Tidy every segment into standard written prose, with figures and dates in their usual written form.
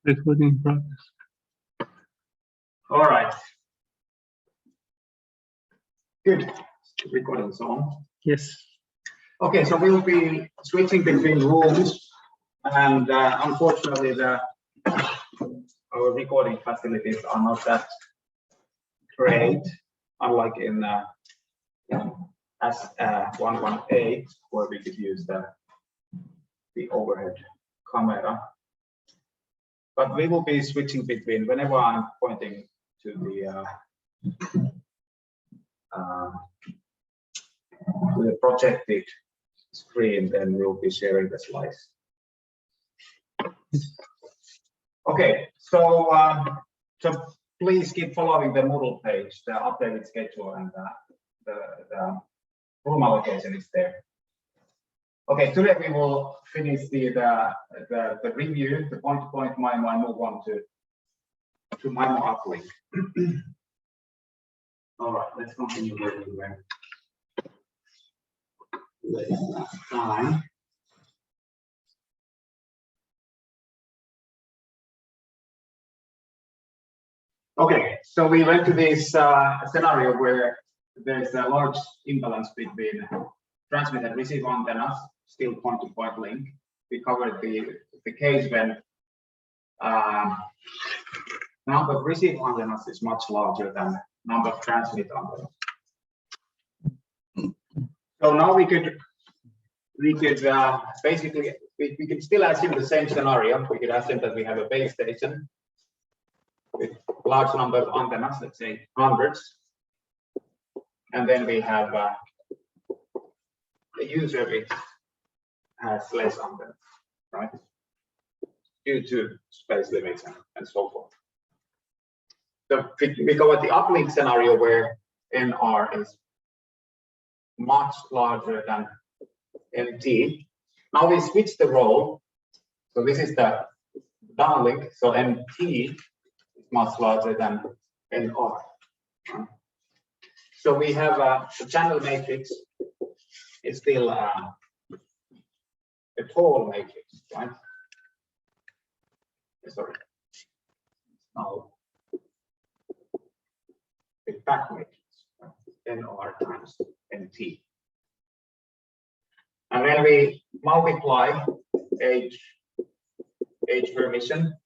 Recording in progress. All right. Good. Recording's on. Yes. Okay, so we'll be switching between rooms, and unfortunately, our recording facilities are not that great, unlike in S118, where we could use the overhead camera. But we will be switching between, whenever I'm pointing to the projected screen, then we'll be sharing the slides. Okay, so please keep following the Moodle page. The updated schedule and the room allocation is there. Okay, today we will finish the review, the point-to-point Mimo, and move on to Mimo uplink. All right, let's continue where we were last time. Okay, so we went to this scenario where there's a large imbalance between transmit and receive antennas, still point-to-point link. We covered the case when number of receive antennas is much larger than number of transmit antennas. So now we could basically we could still assume the same scenario. We could assume that we have a base station with large number of antennas, let's say hundreds, and then we have the user which has less antennas, right? Due to space limits and so forth. So we go at the uplink scenario where NR is much larger than MT. Now we switch the role. So this is the downlink. So MT is much larger than NR. So we have the channel matrix is still a tall matrix, right? Sorry. Now the back matrix, NR times MT. And when we multiply H permission,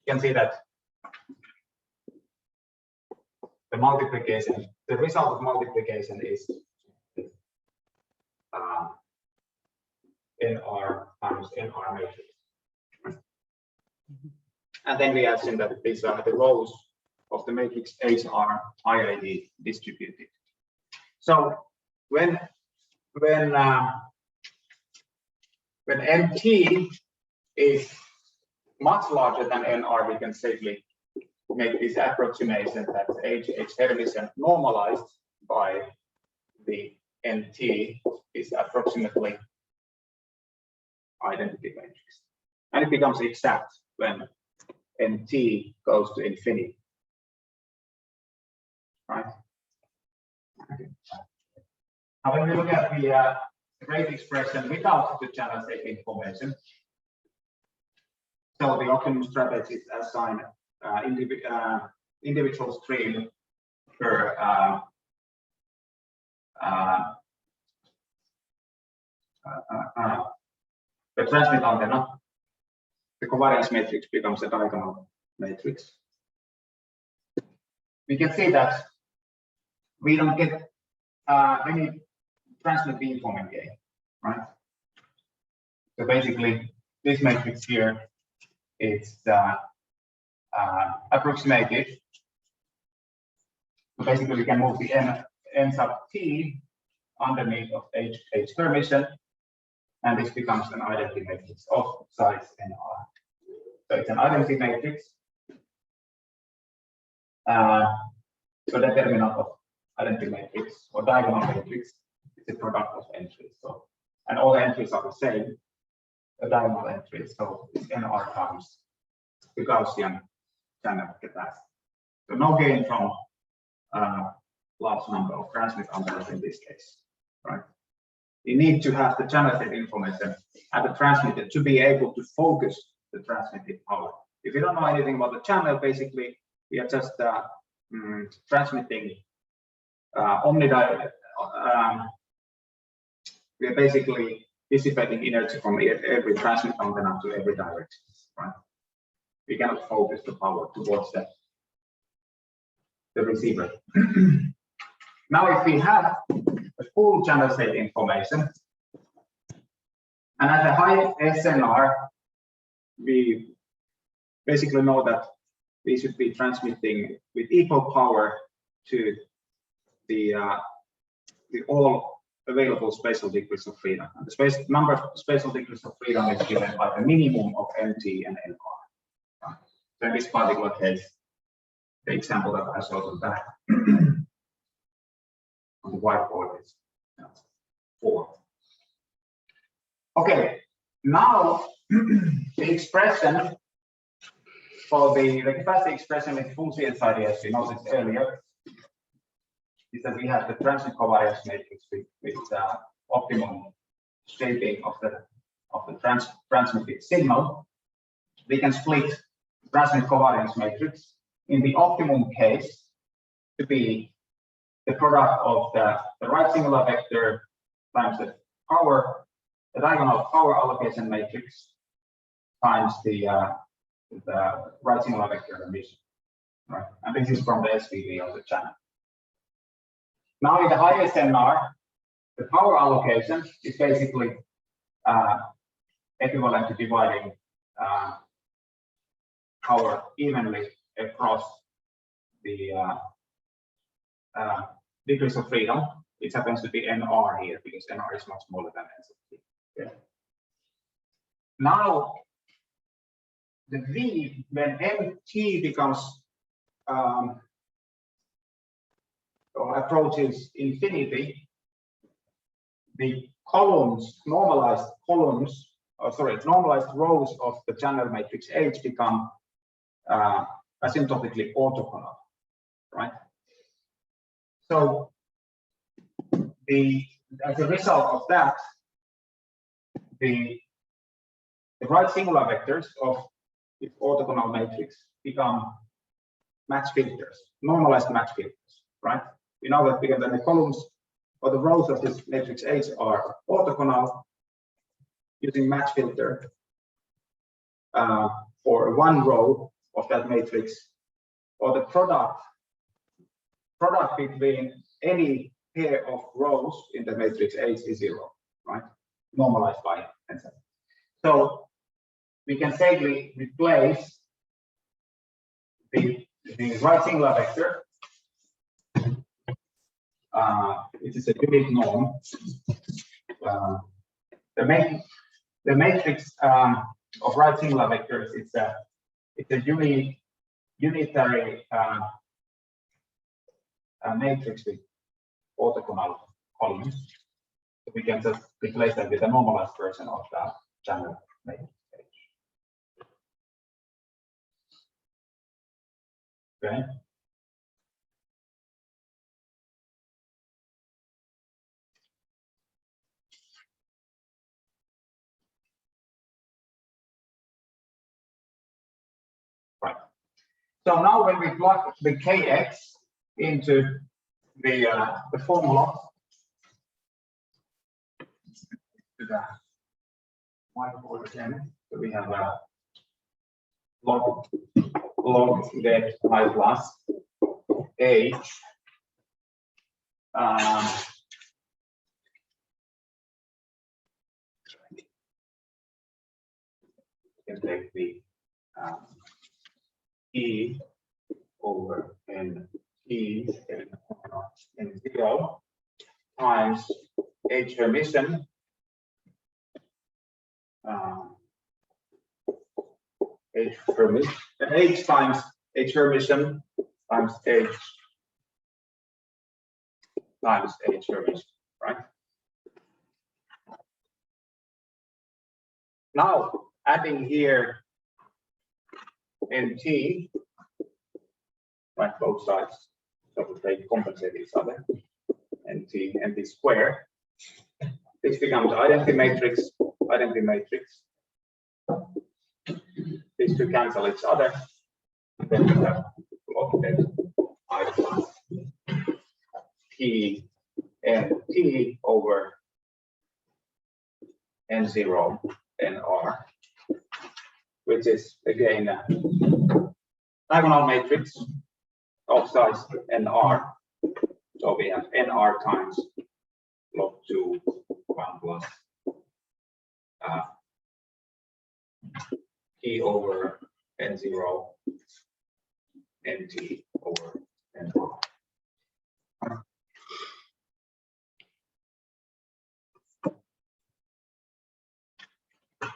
you can see that the multiplication, the result of multiplication is NR times NR matrix. And then we assume that these are the rows of the matrix H are IID distributed. So when MT is much larger than NR, we can safely make this approximation that H Hermitian normalized by the MT is approximately identity matrix. And it becomes exact when MT goes to infinity. Right? Okay. Now when we look at the rate expression without the channel state information, so the optimum strategy is assign individual stream per the transmit antenna. The covariance matrix becomes a diagonal matrix. We can see that we don't get any transmit beamforming gain, right? So basically, this matrix here is approximated. So basically, we can move the n sub t underneath of H permission, and this becomes an identity matrix of size NR. So it's an identity matrix. So the determinant of identity matrix or diagonal matrix is the product of entries. So, and all the entries are the same, the diagonal entries. So it's NR times the Gaussian channel capacity. So no gain from large number of transmit antennas in this case, right? You need to have the channel state information at the transmitter to be able to focus the transmitted power if you don't know anything about the channel, basically we are just transmitting omnidirectional. We are basically dissipating energy from every transmit antenna to every direction, right? We cannot focus the power towards the receiver. Now, if we have a full channel state information, and at a high SNR, we basically know that we should be transmitting with equal power to the all available spatial degrees of freedom. And the number of spatial degrees of freedom is given by the minimum of MT and NR. So in this particular case, the example that I showed on that on the whiteboard is 4. Okay, now the expression for the capacity expression with full CSID, as we noticed earlier, is that we have the transmit covariance matrix with optimum shaping of the transmitted signal. We can split transmit covariance matrix in the optimum case to be the product of the right singular vector times the diagonal power allocation matrix times the right singular vector emission. Right, and this is from the SVD of the channel. Now, in the highest NR, the power allocation is basically equivalent to dividing power evenly across the degrees of freedom. It happens to be NR here because NR is much smaller than NZT. Yeah. Now, the V, when MT becomes or approaches infinity, the normalized rows of the channel matrix H become asymptotically orthogonal, right? So as a result of that, the right singular vectors of the orthogonal matrix become match filters, normalized match filters, right? We know that because the columns or the rows of this matrix H are orthogonal, using match filter for one row of that matrix, or the product between any pair of rows in the matrix H is 0, right? Normalized by tensor. So we can safely replace the right singular vector, which is a unique norm. The matrix of right singular vectors it's a unitary matrix with orthogonal columns. So we can just replace that with a normalized version of the channel matrix. Okay. Right. So now when we plug the Kx into the formula, to the whiteboard again, so we have a log z I plus h you can take the E over N E and 0 times H emission H times H emission times H times H emission, right? Now adding here NT, right, both sides, so they compensate each other. NT square. This becomes identity matrix. This these two cancel each other. And then we have plotted I plus P n T over n0 nr, which is again a diagonal matrix of size nr. So we have nr times log 2 1 plus T over n0 nt over nr.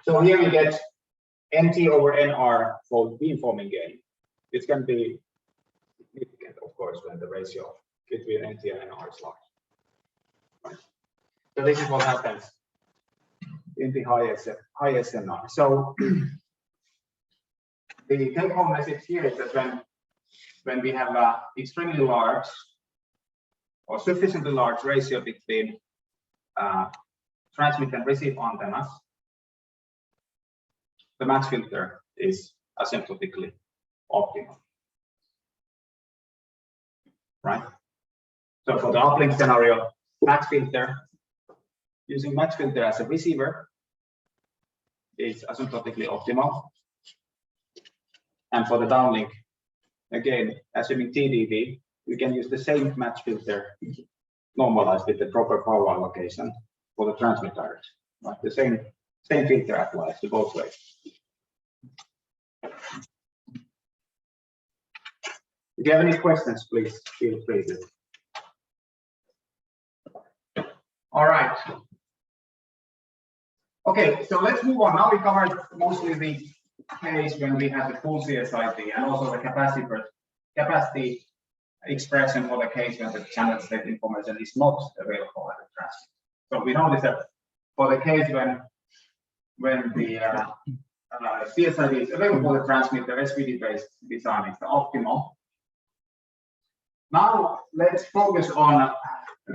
So here we get nt over nr for beamforming gain. This can be significant, of course, when the ratio between nt and nr is large. Right. So this is what happens in the highest nr. So the take-home message here is that when we have an extremely large or sufficiently large ratio between transmit and receive antennas, the match filter is asymptotically optimal, right? So for the uplink scenario, match filter, using match filter as a receiver is asymptotically optimal. And for the downlink, again, assuming TDD, we can use the same match filter normalized with the proper power allocation for the transmit direction, right? The same filter applies to both ways. If you have any questions, please feel free to. All right. Okay, so let's move on. Now we covered mostly the case when we have the full CSID and also the capacity expression for the case when the channel state information is not available at the transmit. So we notice that for the case when the CSID is available for the transmit, the SVD-based design is the optimal. Now let's focus on a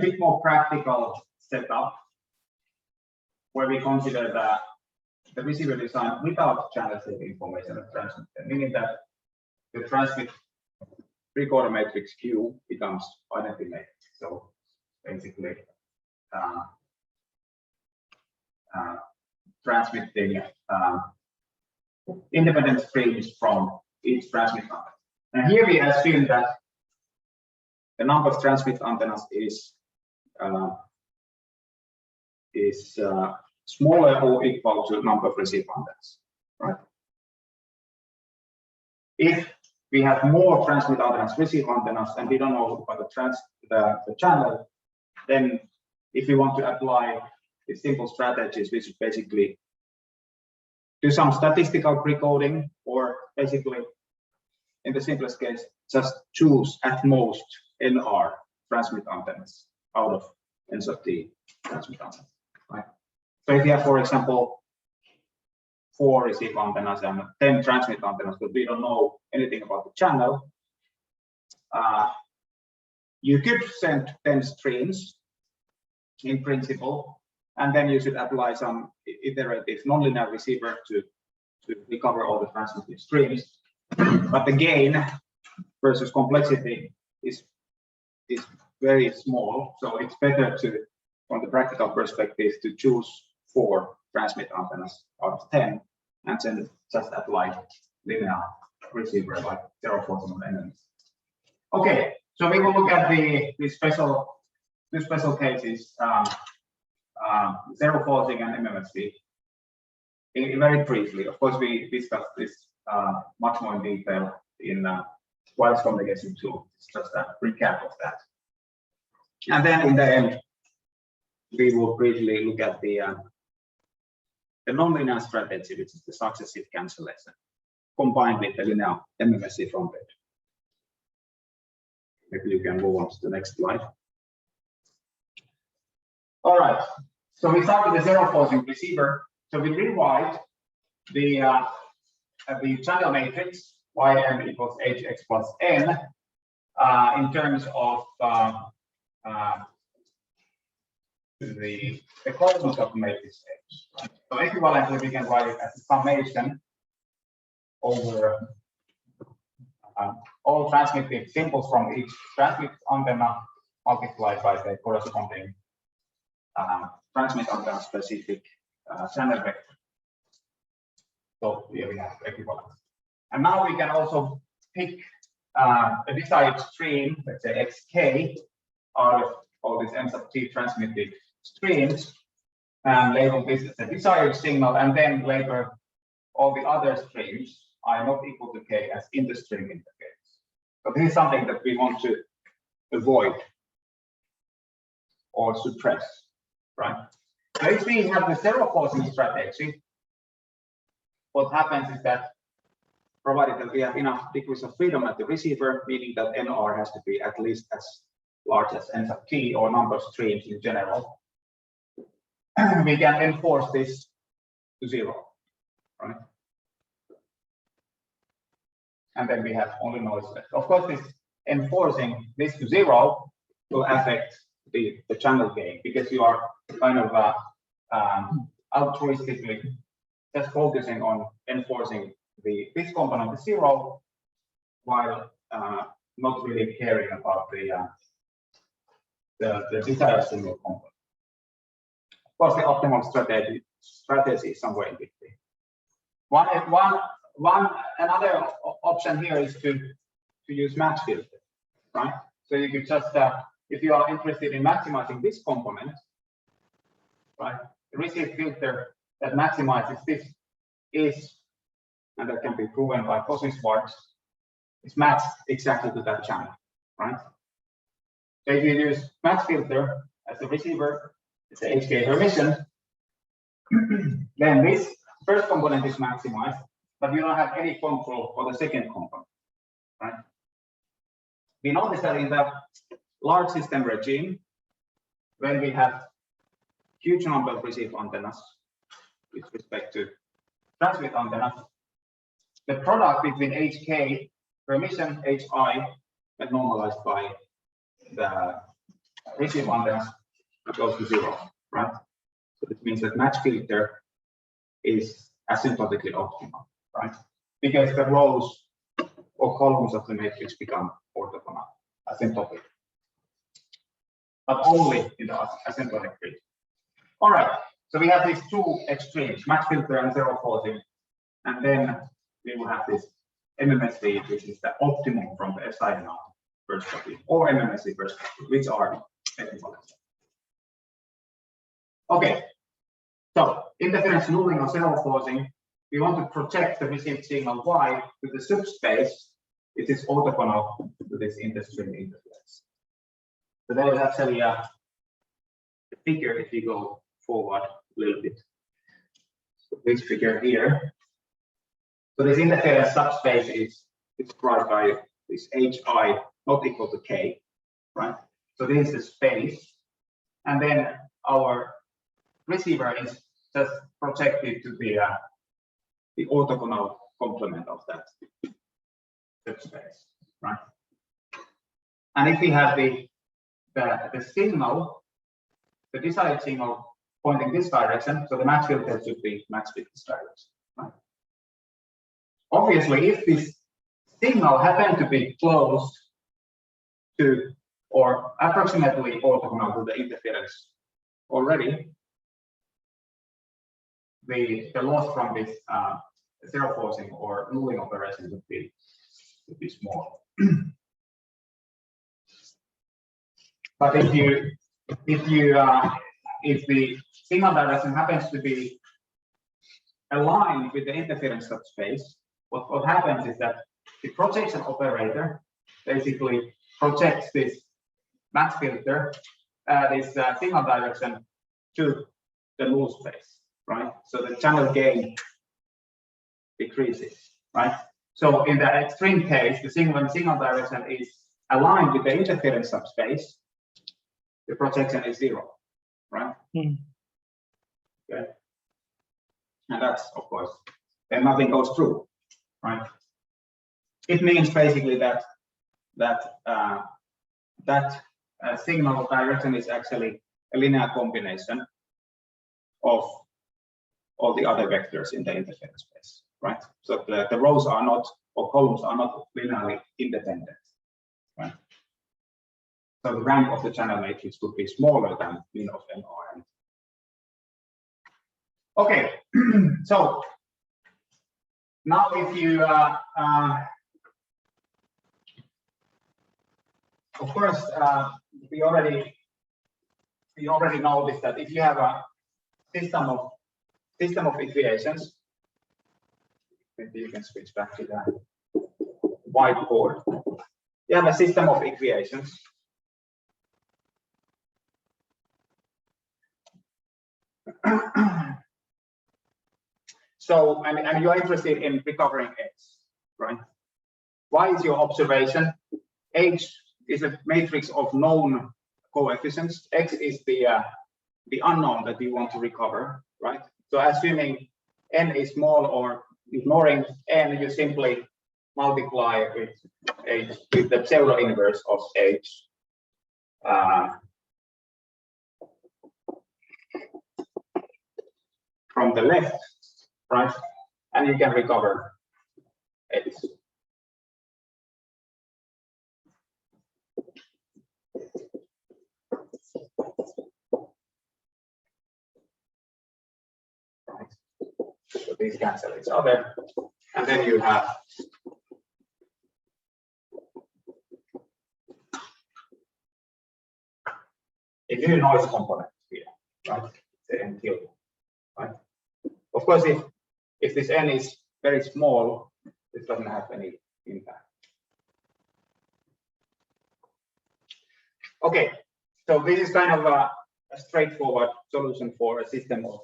bit more practical setup where we consider the receiver design without channel state information at transmit, meaning that the transmit recorder matrix Q becomes identity matrix. So basically transmitting independent streams from each transmit antenna. And here we assume that the number of transmit antennas is smaller or equal to the number of receive antennas, right? If we have more transmit antennas, receive antennas, and we don't know about the channel, then if we want to apply the simple strategies, we should basically do some statistical precoding, or basically, in the simplest case, just choose at most NR transmit antennas out of n sub t transmit antennas, right? So if you have, for example, 4 receive antennas and 10 transmit antennas, but we don't know anything about the channel, you could send 10 streams in principle, and then you should apply some iterative nonlinear receiver to recover all the transmitted streams. But the gain versus complexity is very small, so it's better to, from the practical perspective, to choose 4 transmit antennas out of 10 and then just apply linear receiver like zero forcing on enemies. Okay, so we will look at the two special cases, zero forcing and MMSC, very briefly. Of course, we discussed this much more in detail in wireless communication tool. It's just a recap of that. And then in the end, we will briefly look at the nonlinear strategy, which is the successive cancellation, combined with the linear MMSC front end. Maybe you can move on to the next slide. All right, so we start with the zero forcing receiver. So we rewrite the channel matrix Ym equals Hx plus n in terms of the cosmos of the matrix H. Right? So equivalently, we can write it as a summation over all transmitted symbols from each transmit antenna multiplied by the corresponding transmit antenna specific channel vector. So here we have equivalence. And now we can also pick a desired stream, let's say xk, out of all these n sub t transmitted streams, and label this as a desired signal, and then label all the other streams are not equal to k as interstream interference. So this is something that we want to avoid or suppress, right? So if we have the zero forcing strategy, what happens is that, provided that we have enough degrees of freedom at the receiver, meaning that NR has to be at least as large as n sub t or number of streams in general, we can enforce this to 0, right? And then we have only noise left. Of course, this enforcing this to 0 will affect the channel gain, because you are kind of altruistically just focusing on enforcing this component to 0, while not really caring about the desired signal component. Of course, the optimal strategy is somewhere in between. Another option here is to use match filter, right? So you could just, if you are interested in maximizing this component, right, the receive filter that maximizes this is, and that can be proven by Cosins-Schwarz, is matched exactly to that channel, right? So if you use match filter as the receiver, it's a HK permission, then this first component is maximized, but you don't have any control for the second component, right? We notice that in the large system regime, when we have huge number of receive antennas with respect to transmit antennas, the product between HK permission, HI, and normalized by the receive antennas goes to 0, right? So this means that match filter is asymptotically optimal, right? Because the rows or columns of the matrix become orthogonal, asymptotic, but only in the asymptotic region. All right, so we have these two extremes, match filter and zero forcing, and then we will have this MMSV, which is the optimum from the epsilon perspective, or MMSV perspective, which are equivalent. Okay, so interference nulling or zero forcing, we want to project the received signal Y to the subspace. It is orthogonal to this interstream interference. So there is actually a figure if you go forward a little bit. So this figure here. So this interference subspace is described by this HI not equal to K, right? So this is the space, and then our receiver is just projected to be the orthogonal complement of that subspace, right? And if we have the signal, the desired signal pointing this direction, so the match filter should be matched with this direction, right? Obviously, if this signal happened to be close to or approximately orthogonal to the interference already, the loss from this zero forcing or nulling operation would be small. But if the signal direction happens to be aligned with the interference subspace, what happens is that the projection operator basically projects this match filter, this signal direction to the null space, right? So the channel gain decreases, right? So in the extreme case, the signal direction is aligned with the interference subspace, the projection is 0, right? Okay. And that's, of course, then nothing goes through, right? It means basically that signal direction is actually a linear combination of all the other vectors in the interference space, right? So the rows are not, or columns are not linearly independent, right? So the rank of the channel matrix would be smaller than min of NR. Okay, so now if you, of course, we already noticed that if you have a system of equations, maybe you can switch back to the whiteboard. You have a system of equations. So, and you're interested in recovering H, right? Why is your observation? H is a matrix of known coefficients. X is the unknown that we want to recover, right? So assuming n is small or ignoring n, you simply multiply with H, with the pseudo inverse of H. From the left, right? And you can recover H. Right. So these cancel each other, and then you have a new noise component here, right? The n tilde, right? Of course, if this n is very small, this doesn't have any impact. Okay, so this is kind of a straightforward solution for a system of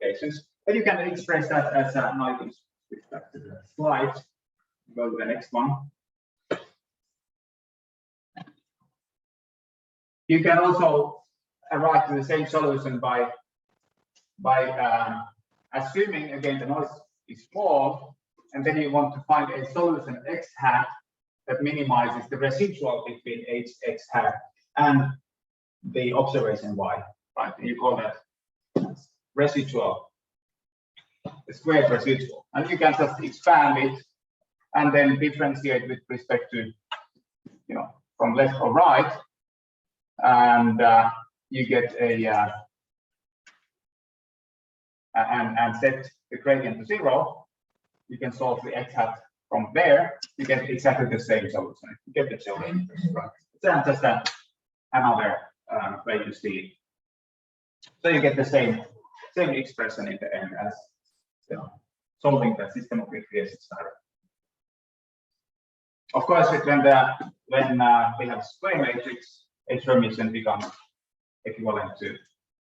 equations, but you can express that as a, now you can switch back to the slide, go to the next one. You can also arrive to the same solution by assuming again the noise is small, and then you want to find a solution x hat that minimizes the residual between h x hat and the observation y, right? And you call that residual, the squared residual, and you can just expand it and then differentiate with respect to, you know, from left or right, and you get a and set the gradient to 0. You can solve the x hat from there. You get exactly the same solution. You get the children, right? It's just another way to see it. So you get the same expression in the end as, you know, solving the system of equations directly. Of course, when we have square matrix, H permission becomes equivalent to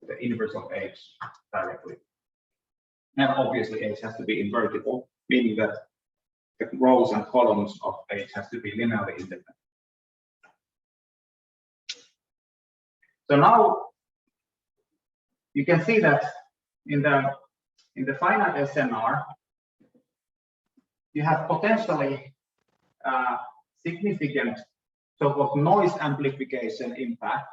the inverse of H directly. And obviously H has to be invertible, meaning that the rows and columns of H has to be linearly independent. So now you can see that in the finite SNR, you have potentially significant sort of noise amplification impact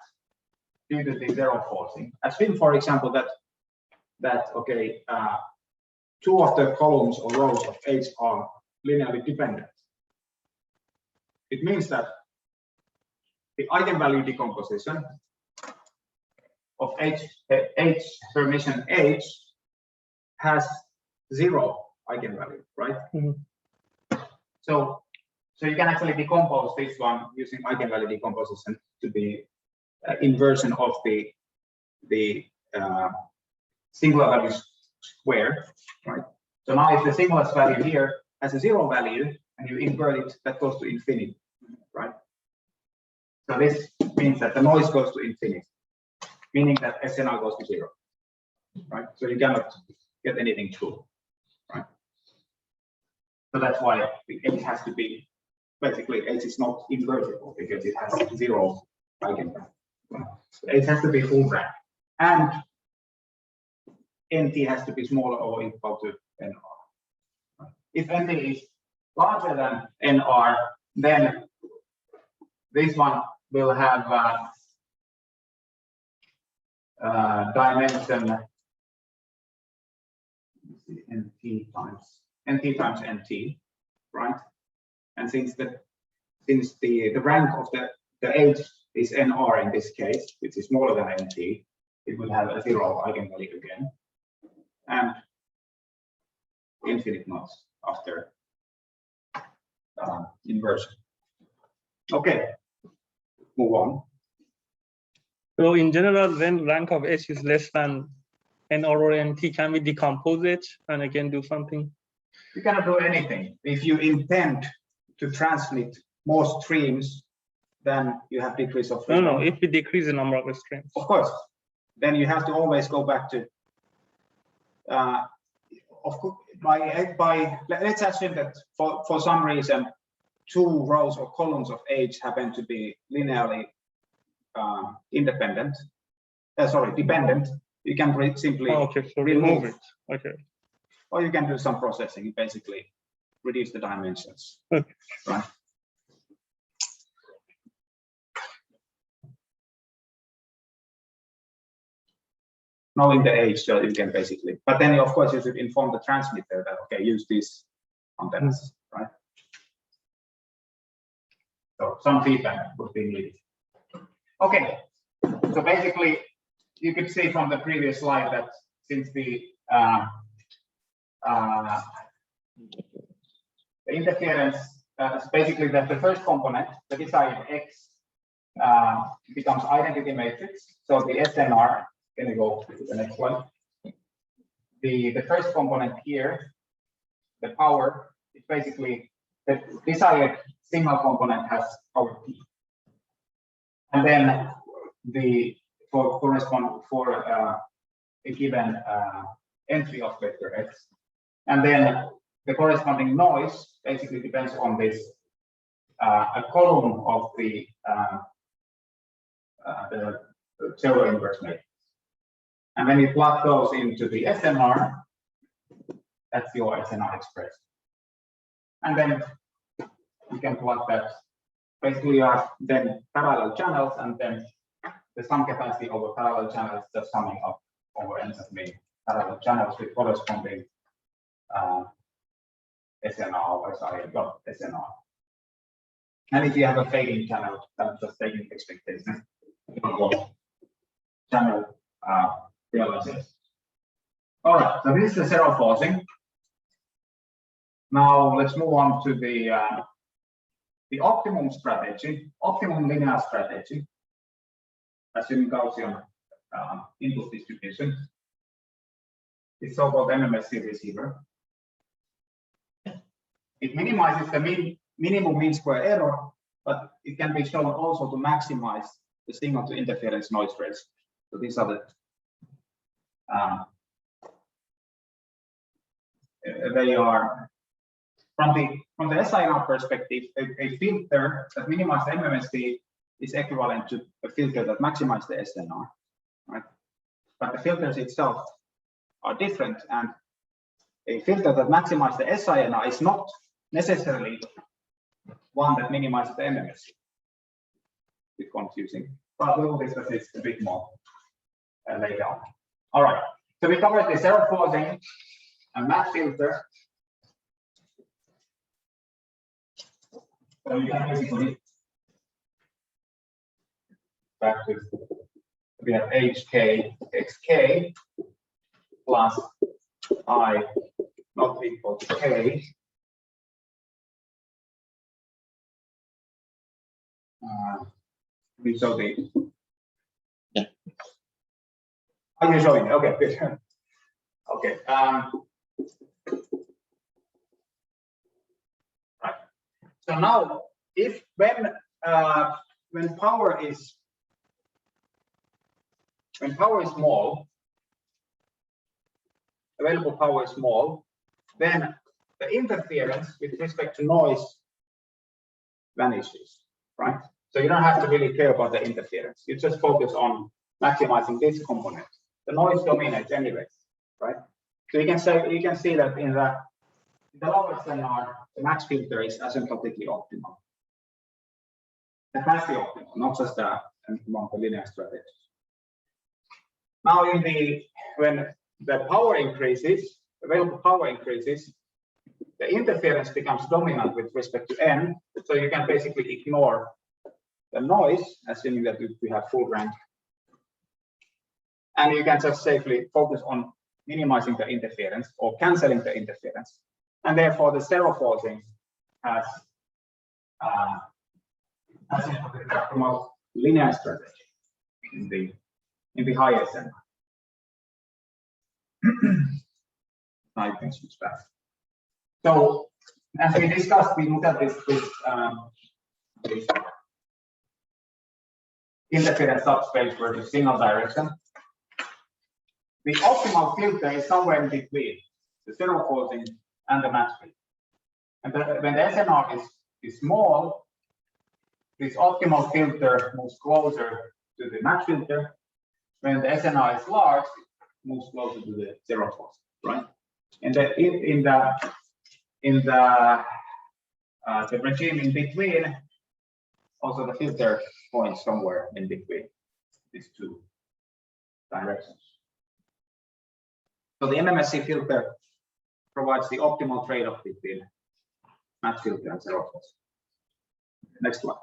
due to the zero forcing. Assume, for example, that okay, two of the columns or rows of H are linearly dependent. It means that the eigenvalue decomposition of H permission H has 0 eigenvalue, right? Mm-hmm. So you can actually decompose this one using eigenvalue decomposition to be inversion of the singular value square, right? So now if the singular value here has a 0 value and you invert it, that goes to infinity, right? So this means that the noise goes to infinity, meaning that SNR goes to 0, right? So you cannot get anything true, right? So that's why H has to be, basically H is not invertible because it has 0 eigenvalue. So H has to be full rank, and NT has to be smaller or equal to NR. If NT is larger than NR, then this one will have dimension NT times nt times nt, right? And since the rank of the age is nr in this case, which is smaller than nt, it will have a 0 eigenvalue again, and infinite nodes after inversion. Okay, move on. So in general, when rank of h is less than n or nt, can we decompose it and again do something? You cannot do anything. If you intend to transmit more streams, then you have decrease of freedom. No, if we decrease the number of streams. Of course, then you have to always go back to. Of course, let's assume that for some reason, 2 rows or columns of age happen to be linearly dependent. You can simply so remove it. Okay. Or you can do some processing, basically reduce the dimensions. Okay. Right. Knowing the age, so you can basically, but then of course you should inform the transmitter that okay, use these antennas, right? So some feedback would be needed. Okay, so basically you could see from the previous slide that since the interference is basically that the first component, the desired x, becomes identity matrix. So the SNR, can you go to the next one? The first component here, the power, is basically the desired signal component has power p. And then for a given entry of vector x. And then the corresponding noise basically depends on this a column of the zero inverse matrix. And when you plug those into the SNR, that's your SNR expression. And then you can plug that. Basically, you have then parallel channels, and then the sum capacity over parallel channels just summing up over ends of many parallel channels with corresponding SNR or SNR. And if you have a fading channel, that's just taking expectation channel realization. All right, so this is the zero forcing. Now let's move on to the optimum strategy, optimum linear strategy, assuming Gaussian input distribution. It's so-called MMSC receiver. It minimizes the minimum mean square error, but it can be shown also to maximize the signal to interference noise ratio. So these are the they are from the SIR perspective, a filter that minimizes the MMSC is equivalent to a filter that maximizes the SNR, right? But the filters itself are different, and a filter that maximizes the SINR is not necessarily one that minimizes the MMSC. It's confusing, but we will discuss this a bit more later on. All right, so we covered the zero forcing and match filter. So we can basically back to we have hk xk plus I not equal to k. We show the. Yeah. Are you showing? Okay, good. Okay. Right. So now, if when power is small, available power is small, then the interference with respect to noise vanishes, right? So you don't have to really care about the interference. You just focus on maximizing this component. The noise dominates anyways, right? So you can see that in the lower SNR, the match filter is asymptotically optimal. It has the optimal, not just among the linear strategies. Now when the power increases, available power increases, the interference becomes dominant with respect to n, so you can basically ignore the noise, assuming that we have full rank, and you can just safely focus on minimizing the interference or canceling the interference, and therefore the zero forcing has a optimal linear strategy in the highest end. I think it's bad. So as we discussed, we look at this interference subspace versus signal direction. The optimal filter is somewhere in between the zero forcing and the match filter. And when the SNR is small, this optimal filter moves closer to the match filter. When the SNR is large, it moves closer to the zero forcing, right? And in the regime in between, also the filter points somewhere in between these two directions. So the MMSC filter provides the optimal trade-off between match filter and zero forcing. Next one.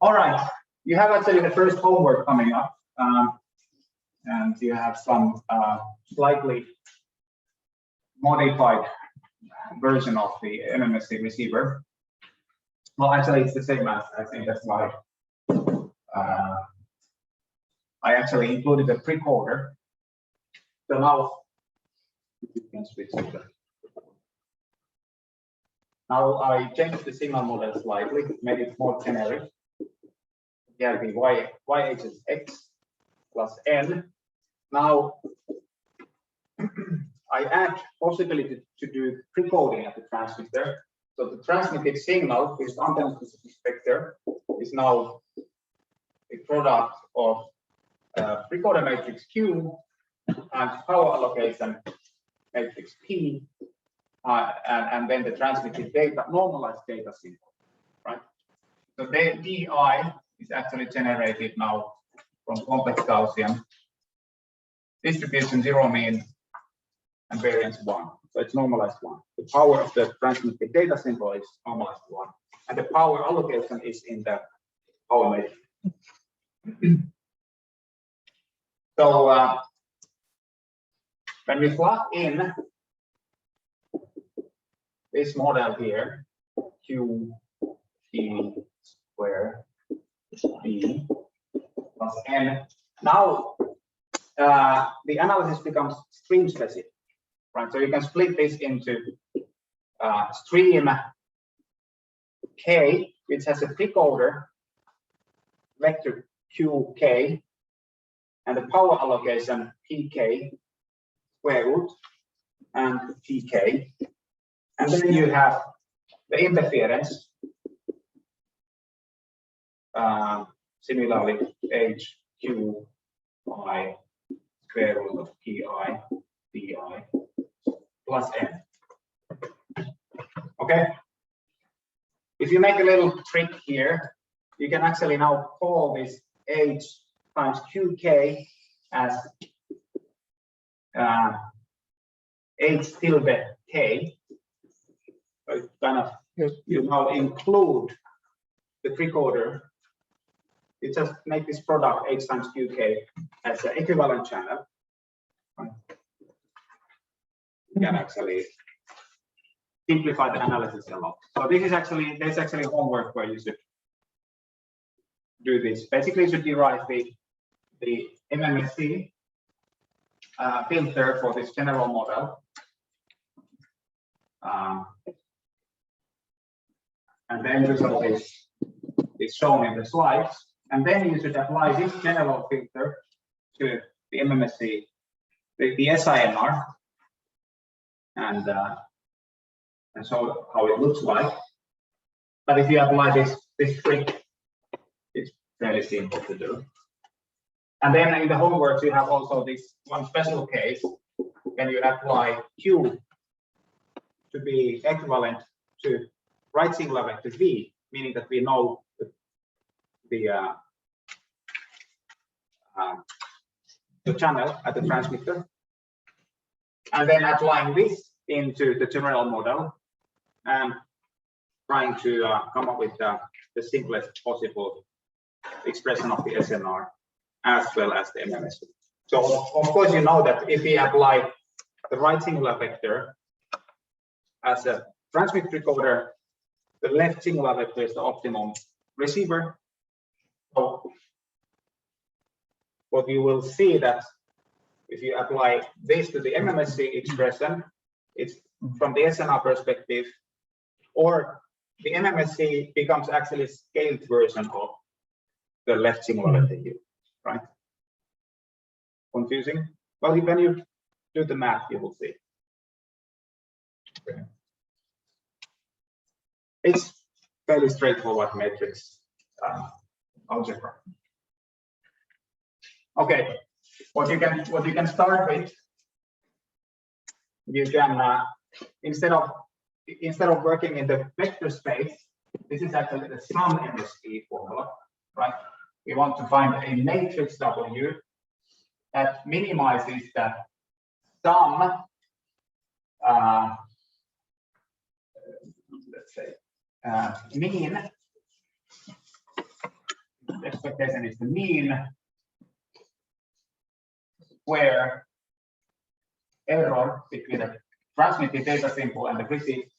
All right, you have actually the first homework coming up, and you have some slightly modified version of the MMSC receiver. Well, actually, it's the same as I think that's why I actually included a precoder. So now you can switch to that. Now I changed the signal model slightly, made it more generic. Here the YH is X plus N. Now I add possibility to do precoding at the transmitter. So the transmitted signal, this antenna specific vector, is now a product of precoder matrix Q and power allocation matrix P, and then the transmitted data, normalized data symbol, right? So the DI is actually generated now from complex Gaussian distribution, zero mean, and variance 1. So it's normalized 1. The power of the transmitted data symbol is normalized 1, and the power allocation is in the power matrix. So when we plug in this model here, Q T square B plus N, now the analysis becomes stream specific, right? So you can split this into stream K, which has a precoder vector QK, and the power allocation PK square root and PK, and then you have the interference, similarly HQI square root of PI DI plus N. Okay, if you make a little trick here, you can actually now call this H times QK as H tilde K. So it's kind of, you now include the precoder. You just make this product H times QK as an equivalent channel. You can actually simplify the analysis a lot. So this is actually, there's actually homework where you should do this. Basically, you should derive the MMSC filter for this general model. And the end result is shown in the slides. And then you should apply this general filter to the MMSC, the SINR, and so how it looks like. But if you apply this trick, it's fairly simple to do. And then in the homework, you have also this one special case when you apply Q to be equivalent to right singular vector V, meaning that we know the channel at the transmitter, and then applying this into the general model and trying to come up with the simplest possible expression of the SNR as well as the MMSE. So of course you know that if we apply the right singular vector as a transmit recorder, the left singular vector is the optimum receiver. So what you will see that if you apply this to the MMSE expression, it's from the SNR perspective, or the MMSE becomes actually a scaled version of the left singular vector here, right? Confusing? Well, when you do the math, you will see. Okay. It's fairly straightforward matrix algebra. Okay, what you can start with, you can instead of working in the vector space, this is actually the sum MSE formula, right? We want to find a matrix W that minimizes the sum, let's say, mean. The expectation is the mean square error between the transmitted data symbol and the received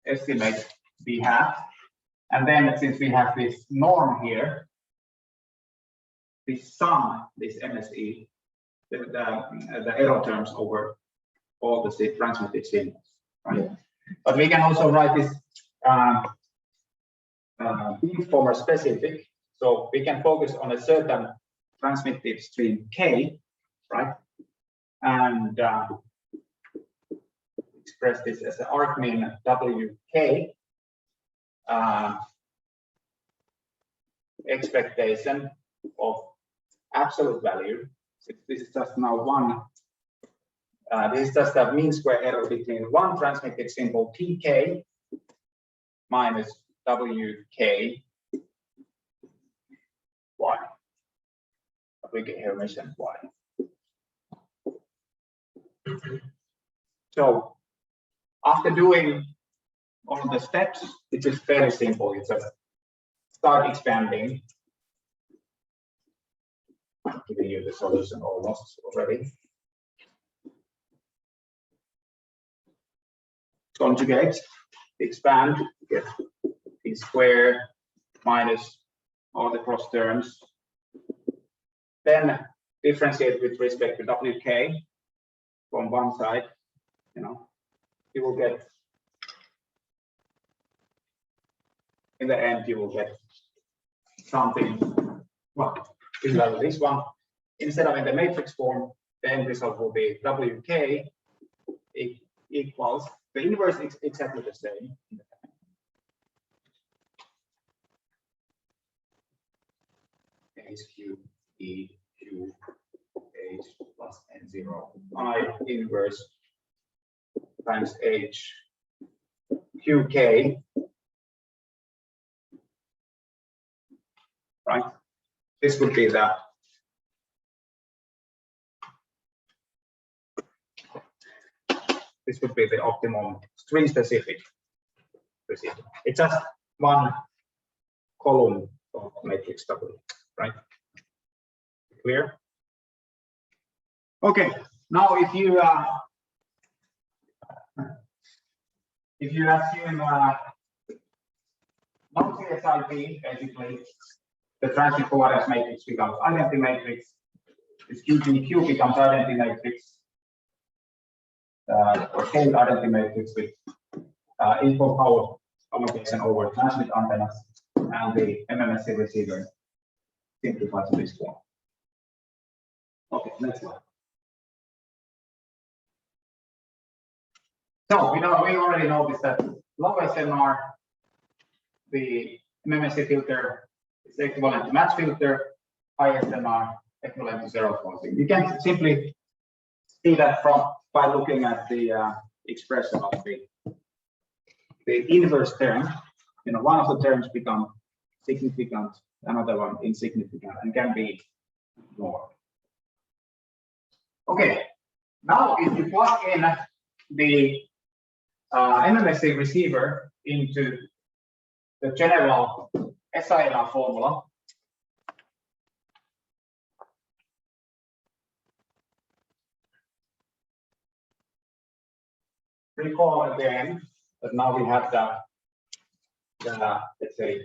estimate we have. And then since we have this norm here, we sum this MSE, the error terms over all the transmitted symbols, right? But we can also write this beamformer specific. So we can focus on a certain transmitted stream K, right? And express this as an arcmin WK expectation of absolute value. This is just now one. This is just a mean square error between one transmitted symbol TK minus WK Y. Applicate Hermitian Y. So after doing all the steps, it is fairly simple. You just start expanding. I'm giving you the solution almost already. Conjugate, expand, get t square minus all the cross terms. Then differentiate with respect to WK from one side. You will get, in the end, you will get something, well, similar to this one. Instead of in the matrix form, the end result will be WK equals, the inverse is exactly the same. H Q E Q H plus N0 I inverse times H QK, right? This would be the optimum string specific receiver. It's just one column of matrix W, right? Clear? Okay. Now, if you assume non-CSIP, basically the transmit covariance matrix becomes identity matrix. This QGQ becomes identity matrix. Or scaled identity matrix with equal power allocation over transmit antennas, and the MMSE receiver simplifies this form. Okay, next one. So we already noticed that low SNR, the MMSE filter is equivalent to match filter, high SNR equivalent to zero crossing. You can simply see that by looking at the expression of the inverse term. One of the terms become significant, another one insignificant, and can be ignored. Okay, now if you plug in the MMSA receiver into the general SINR formula, recall again that now we have the let's say,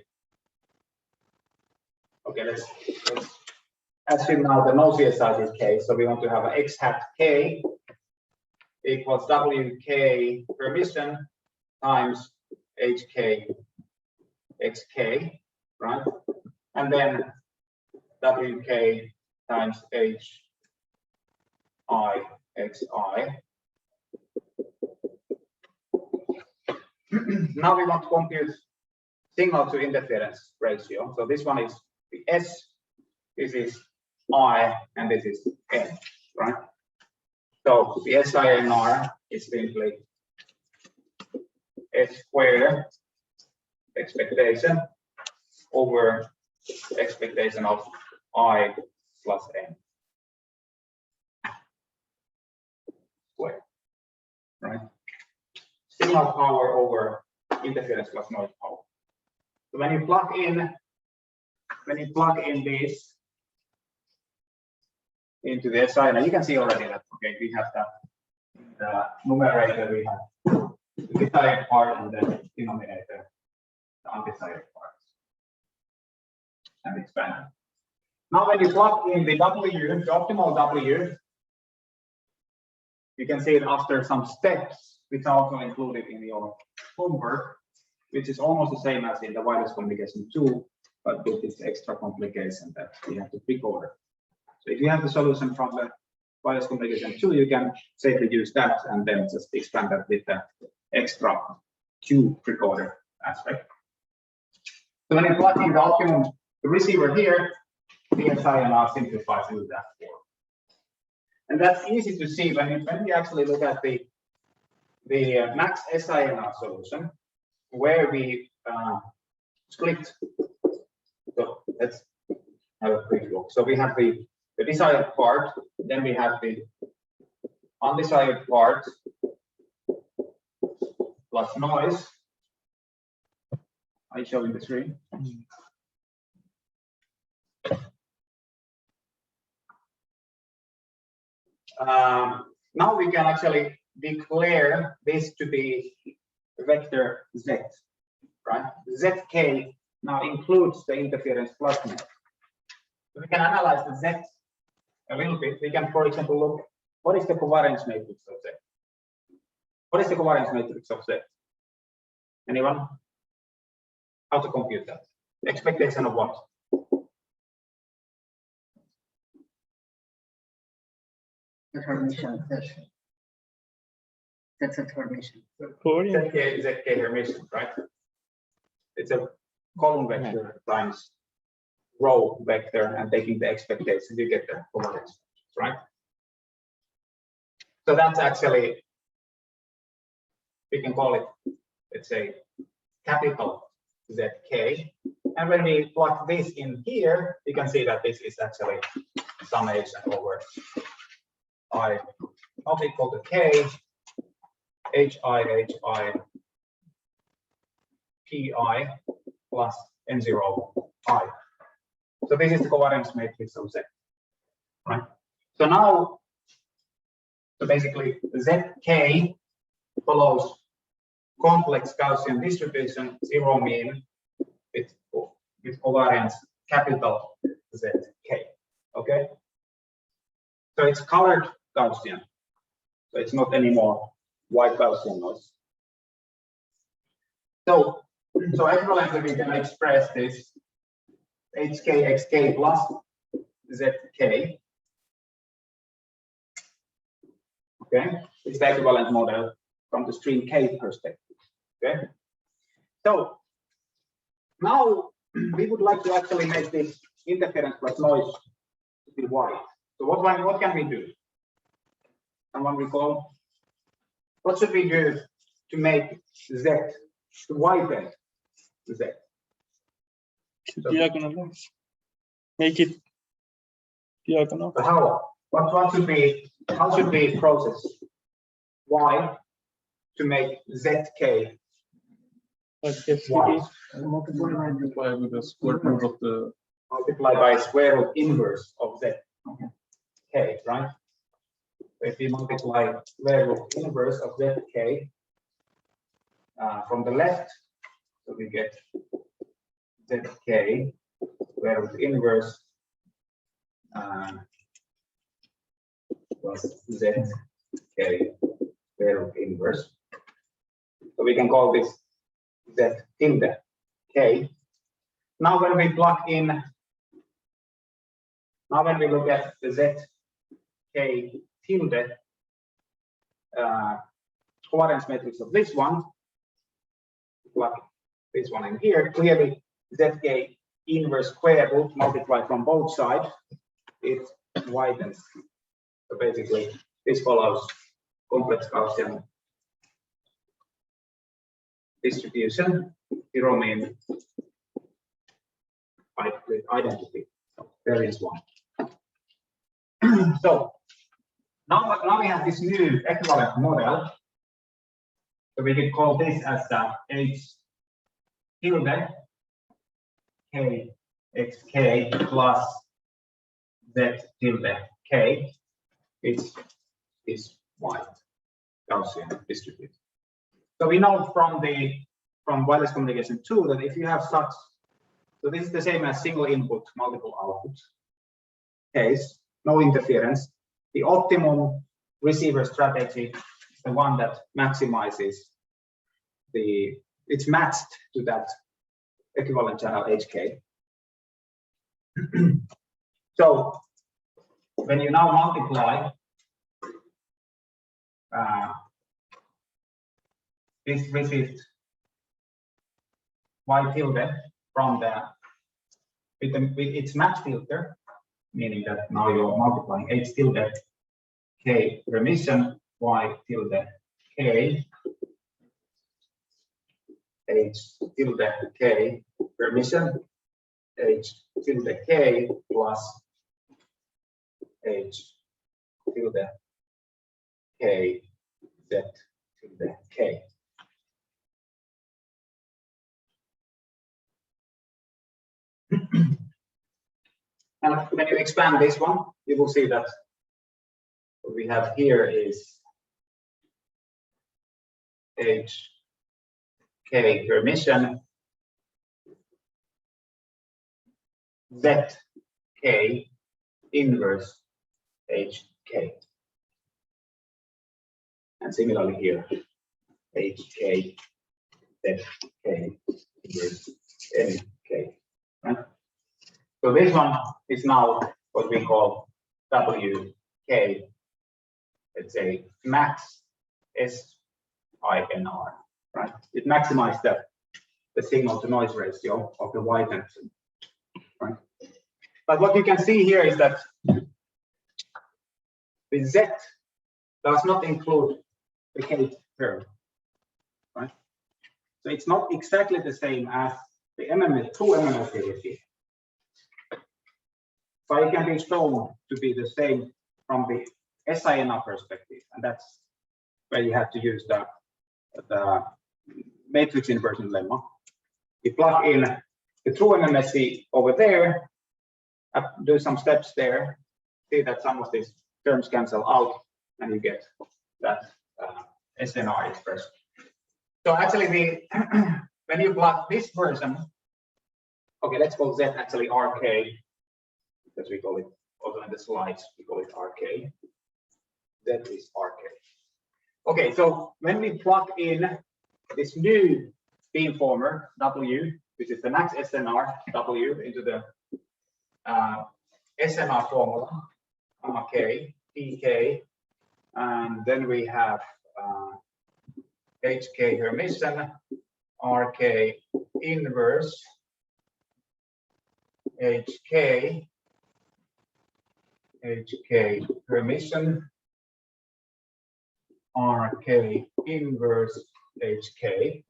okay, let's assume now the no CSI is k, so we want to have an x hat k equals wk permission times hk xk, right? And then wk times hi xi. Now we want to compute signal to interference ratio. So this one is the S, this is I, and this is N, right? So the SINR is simply S squared expectation over expectation of I plus N squared, right? Signal power over interference plus noise power. So when you plug in this into the SI, you can see already that okay, we have the numerator, we have the desired part, and the denominator, the undesired part, and expand. Now when you plug in the W, the optimal W, you can see it after some steps, which are also included in your homework, which is almost the same as in the wireless communication 2, but with this extra complication that we have to pre-order. So if you have the solution from the wireless communication 2, you can safely use that and then just expand that with the extra Q pre-order aspect. So when you plug in the optimum receiver here, the SINR simplifies to that form. And that's easy to see when we actually look at the max SINR solution, where we split. So let's have a quick look. So we have the desired part, then we have the undesired part plus noise. Are you showing the screen? Now we can actually declare this to be vector z, right? Zk now includes the interference plus noise. So we can analyze the z a little bit. We can, for example, look what is the covariance matrix of z. What is the covariance matrix of z? Anyone? How to compute that? Expectation of what? The Hermitian. That's a Hermitian. Zk Hermitian, right? It's a column vector times row vector and taking the expectation, you get the covariance, right? So that's actually, we can call it, let's say, capital Zk. And when we plug this in here, you can see that this is actually summation over I not equal to k hi pi plus n0 I. So this is the covariance matrix of Z, right? So now, so basically Zk follows complex Gaussian distribution, zero mean with covariance capital Zk. Okay. So it's colored Gaussian. So it's not anymore white Gaussian noise. So equivalently we can express this hk xk plus zk. Okay, it's the equivalent model from the stream k perspective. Okay, so now we would like to actually make this interference plus noise to be white. So what can we do? Someone recall? What should we do to make Z to widen Z? Diagonalize. Make it diagonal. How? What should be? How should we process Y to make zk Like SCD. y Multiply with the square root of the. multiplied by square root inverse of z k, right? So if we multiply square root inverse of zk from the left, so we get zk square root inverse plus zk square root inverse. So we can call this z tilde k. Now when we plug in, now when we look at the z k tilde covariance matrix of this one, plug this one in here, clearly zk inverse square root multiplied from both sides, it widens. So basically this follows complex Gaussian distribution, zero mean with identity, so variance one. So now we have this new equivalent model. So we can call this as H tilde k xk plus z tilde k, which is white Gaussian distributed. So we know from wireless communication 2 that if you have such, so this is the same as single input, multiple output case, no interference. The optimum receiver strategy is the one that maximizes it's matched to that equivalent channel HK. So when you now multiply this received y tilde from with its match filter, meaning that now you're multiplying h tilde k remission y tilde k h tilde k remission h tilde k plus h tilde k z tilde k. And when you expand this one, you will see that what we have here is h k permission z k inverse h k, and similarly here h k z k inverse n k. Right? So this one is now what we call WK, let's say max SINR, right? It maximizes the signal to noise ratio of the widened, right? But what you can see here is that the Z does not include the K term, right? So it's not exactly the same as the MMS, true MMS derivative. But it can be shown to be the same from the SINR perspective, and that's where you have to use the matrix inversion lemma. You plug in the true MMSC over there, do some steps there, see that some of these terms cancel out, and you get that SNR expression. So actually, when you plug this version, okay, let's call Z actually RK, because we call it also in the slides, we call it RK. That is RK. Okay, so when we plug in this new beamformer W, which is the max SNR W, into the SNR formula, gamma K, PK, and then we have HK Hermitian, RK inverse, HK Hermitian, RK inverse HK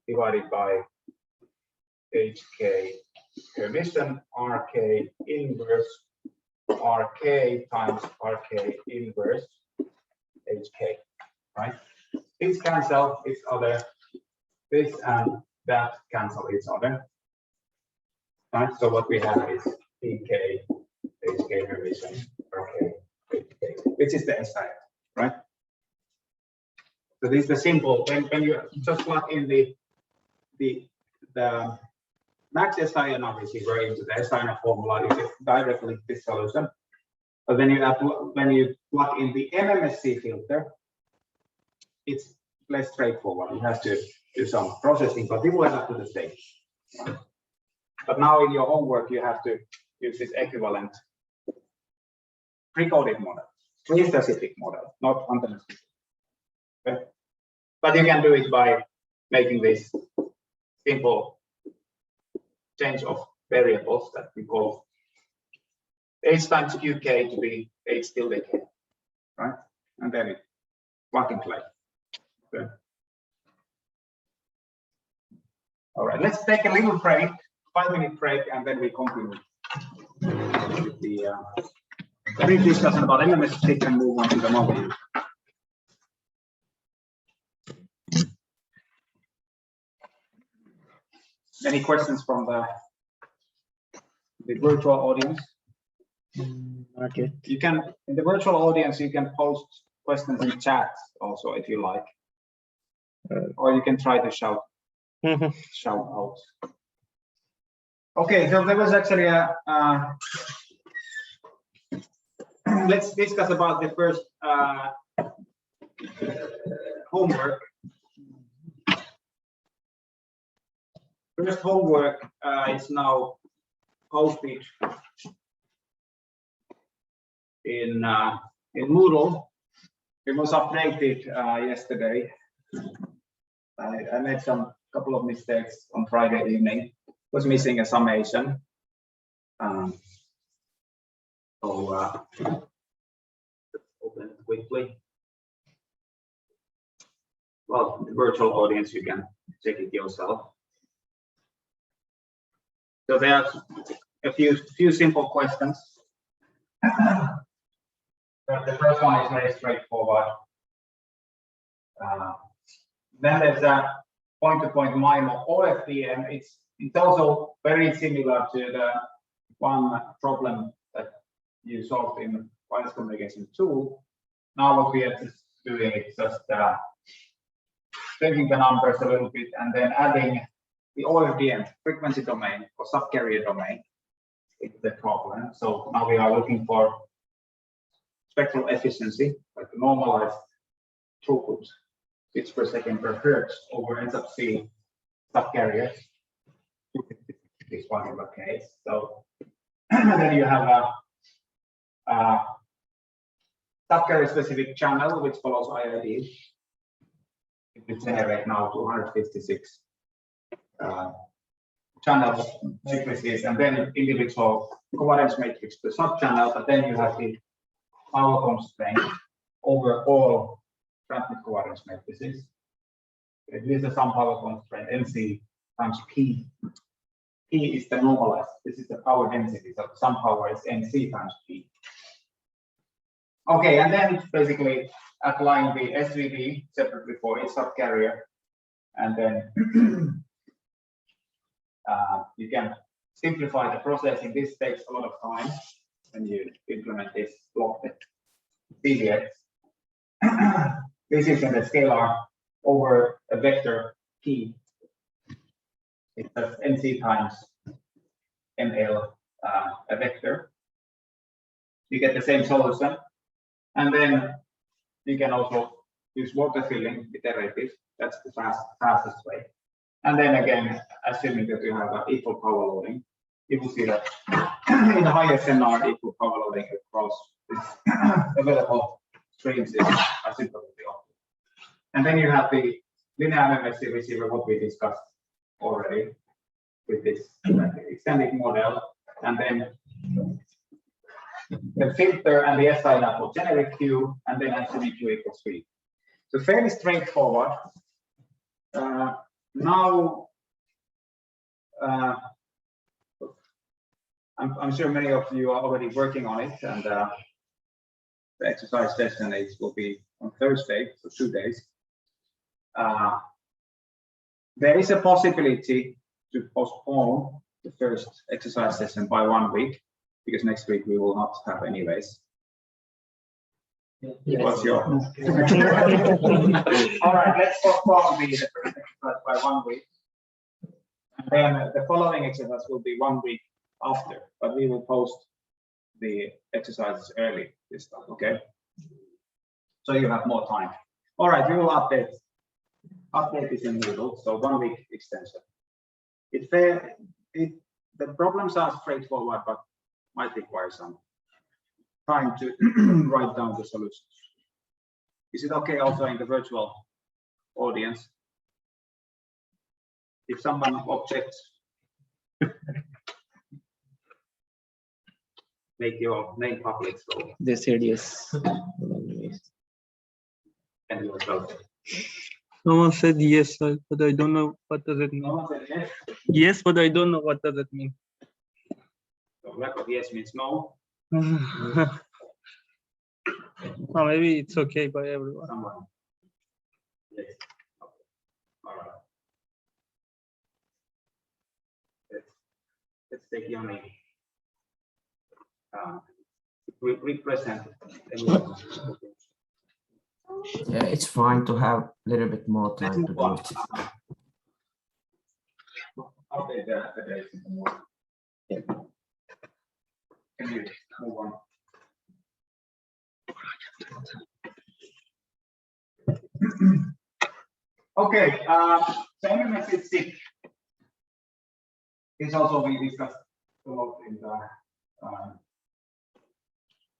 divided by HK Hermitian, RK inverse RK times RK inverse these cancel each other. This and that cancel each other. Right? So what we have is PK, HK revision, okay, which is the SI, right? So this is the simple, when you just plug in the max SI analysis receiver into the SI formula, you get directly this solution. But when you plug in the MMSC filter, it's less straightforward. You have to do some processing, but we will end up to the same. But now in your homework, you have to use this equivalent pre-coded model, tree-specific model, not antenna specific. Okay? But you can do it by making this simple change of variables that we call h times qk to be h tilde k, right? And then it plug and play. Okay. All right, let's take a little break, 5-minute break, and then we continue with the brief discussion about MMSC and move on to the model. Any questions from the virtual audience? Okay. You can, in the virtual audience, you can post questions in chat also if you like, or you can try to shout out. Okay, so there was actually a let's discuss about the first homework. First homework is now posted in Moodle. It was updated yesterday. I made some couple of mistakes on Friday evening. Was missing a summation. So open it quickly. Well, the virtual audience, you can check it yourself. So there are a few simple questions. The first one is very straightforward. Then there's a point-to-point Mimo OFDM. It's also very similar to the one problem that you solved in wireless communication 2. Now what we are just doing is just changing the numbers a little bit and then adding the OFDM frequency domain or subcarrier domain is the problem. So now we are looking for spectral efficiency, like normalized throughput, bits per second per hertz over NSUB subcarriers. This one in the case. So then you have a subcarrier specific channel which follows IID. It will generate now 256 channel matrices, and then individual covariance matrix per subchannel. But then you have the power constraint over all transmit covariance matrices. It is a some power constraint NC times P. P is the normalized. This is the power density. So some power is NC times P. Okay, and then basically applying the SVD separately for each subcarrier, and then you can simplify the processing. This takes a lot of time when you implement this block CDX. This is in the scalar over a vector P. It's NC times ML a vector. You get the same solution, and then you can also use water filling iterative. That's the fastest way. And then again, assuming that you have equal power loading, you will see that in the highest NR equal power loading across available streams is asymptotically optimal. And then you have the linear MMSC receiver, what we discussed already with this extended model, and then the filter and the SI for generic Q, and then assuming Q equals 3. So fairly straightforward. Now, I'm sure many of you are already working on it, and the exercise session will be on Thursday, so 2 days. there is a possibility to postpone the first exercise session by 1 week, because next week we will not have anyways. What's your? All right, let's postpone the first exercise by 1 week. And then the following exercise will be 1 week after, but we will post the exercises early this time, okay? So you have more time. All right, we will update this in Moodle, so 1 week extension. The problems are straightforward, but might require some time to write down the solutions. Is it okay also in the virtual audience? If someone objects, make your name public. So They said yes. and yourself. Someone said yes, but I don't know what does it mean. No one said yes. Yes, but I don't know what does it mean. So lack of yes means no. Well, maybe it's okay by everyone. Someone. Yes. Okay. All right. Let's take your name. Represent everyone. Yeah, it's fine to have a little bit more Let's time to move do on. it. Okay, the dates in the morning. Can you move on? Okay, so MMS is sick. This also we discussed a lot in the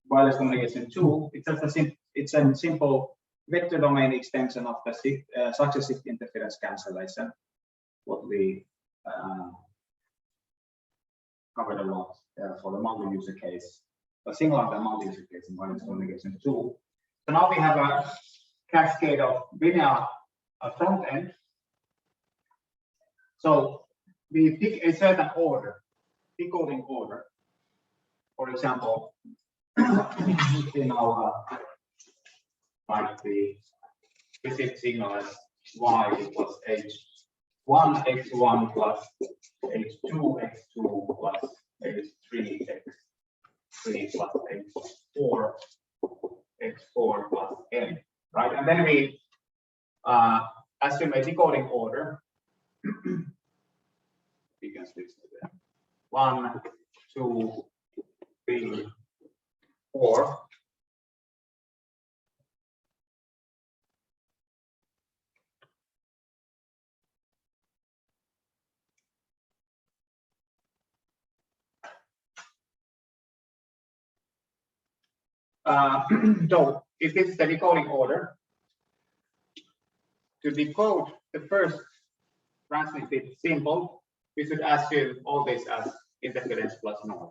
wireless communication tool. It's just it's a simple vector domain extension of the successive interference cancellation. What we covered a lot for the multi-user case, a single and multi-user case in wireless communication tool. So now we have a cascade of linear front end. So we pick a certain order, decoding order. For example, in our like the received signal as y plus h1 x1 plus h2 x2 plus h3 x3 plus h4 x4 plus n, right? And then we assume a decoding order. You can switch to that. 1, 2, 3, 4. So if this is the decoding order, to decode the first transmitted symbol, we should assume all this as interference plus noise,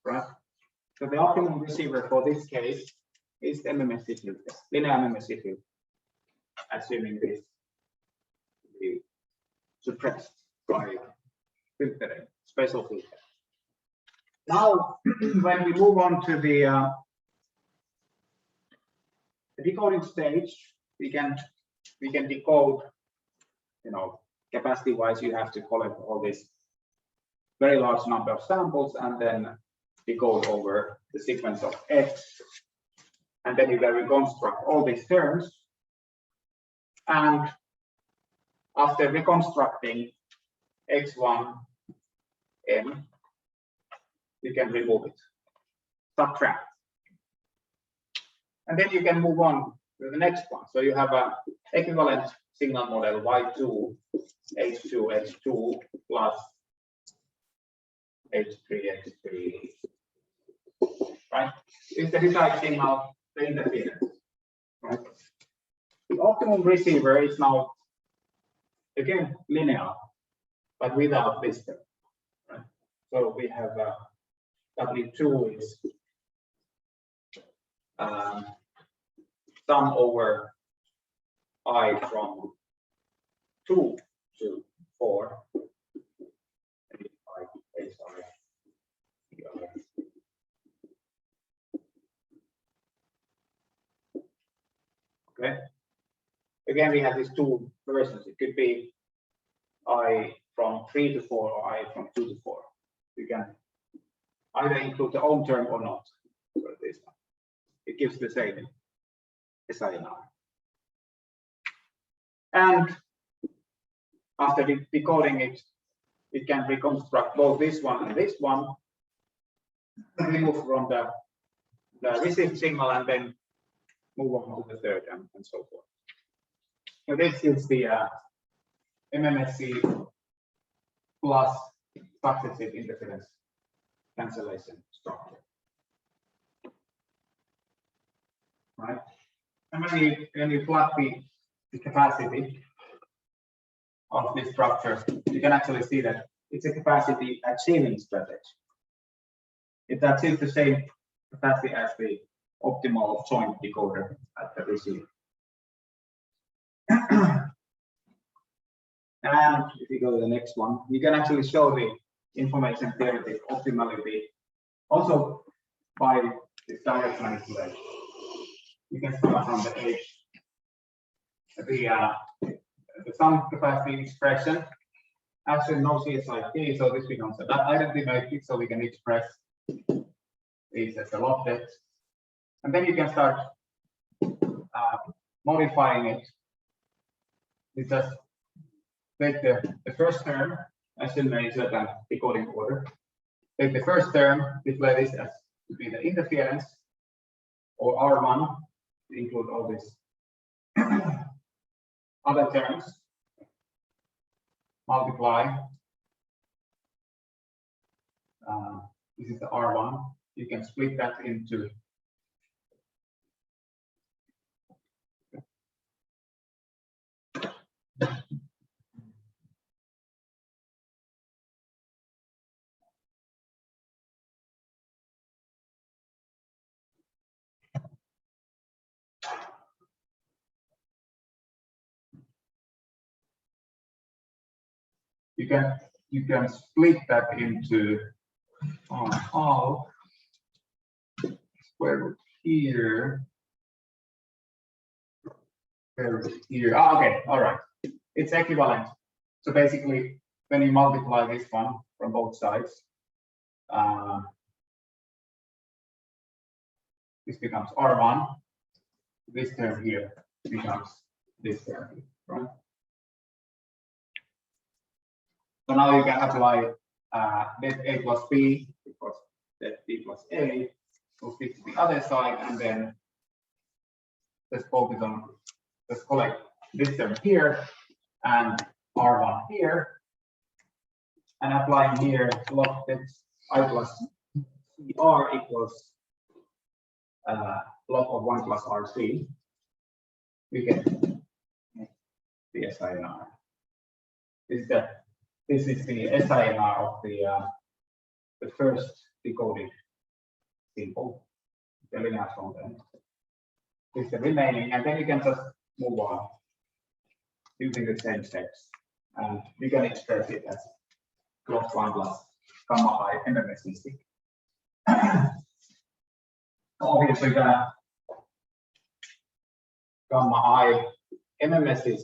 right? So the optimum receiver for this case is the MMSC filter, linear MMSC filter, assuming this be suppressed by filtering, special filter. Now, when we move on to the decoding stage, we can decode, you know, capacity wise, you have to collect all this very large number of samples and then decode over the sequence of x, and then you can reconstruct all these terms, and after reconstructing x1 n, you can remove it, subtract. And then you can move on to the next one. So you have an equivalent signal model y2, h2, h2 plus h3, h3, right? It's the desired signal, the interference, right? The optimum receiver is now, again, linear, but without this term, right? So we have W2 is sum over I from 2 to 4. Okay. again, we have these two versions. It could be I from 3 to 4 or I from 2 to 4. You can either include the own term or not. For this one, it gives the same SINR. And after decoding it, it can reconstruct both this one and this one, remove from the received signal, and then move on to the third and so forth. So this is the MMSC plus successive interference cancellation structure. Right? And when you plot the capacity of this structure, you can actually see that it's a capacity achieving strategy. It achieves the same capacity as the optimal joint decoder at the receiver. And if you go to the next one, you can actually show the information theoretic optimality also by this direct manipulation. You can start from the edge. The sum capacity expression, actually no CSIP, so this becomes an identity matrix, so we can express this as a log depth. And then you can start modifying it. You just take the first term, assume a certain decoding order. Take the first term, display this as to be the interference, or R1, to include all these other terms. Multiply. This is the R1. You can split that into you can split that into half square root here, square root here. Okay, all right. It's equivalent. So basically, when you multiply this one from both sides, this becomes R1. This term here becomes this term here, right? So now you can apply that A plus B, because that B plus A will fit to the other side, and then just focus on, just collect this term here and R1 here, and applying here log that I plus CR equals log of 1 plus RC, we get the SINR. This is the SINR of the first decoded symbol, the linear content. This is the remaining, and then you can just move on using the same steps, and we can express it as log 1 plus gamma I MMSC. Obviously, the gamma I MMSC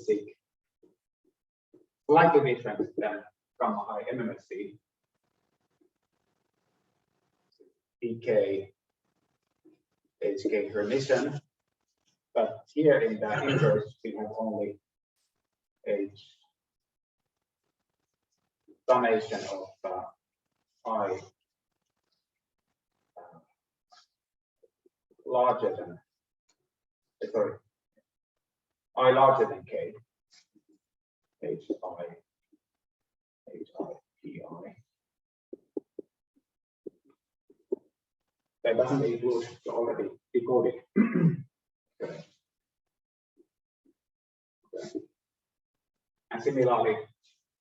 slightly different than gamma I MMSC. PK HK Hermitian, but here in the inverse we have only H summation of I larger than, sorry, I larger than K, HI, PI. That doesn't include the already decoded. Okay. Okay. And similarly,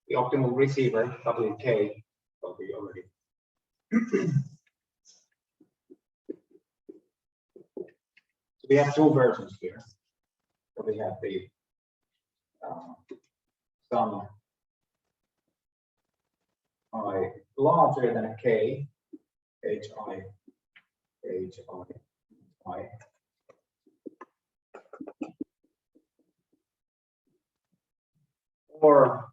the optimal receiver, WK, will be already. So we have two versions here. So we have the sum I larger than K, HI, HI. or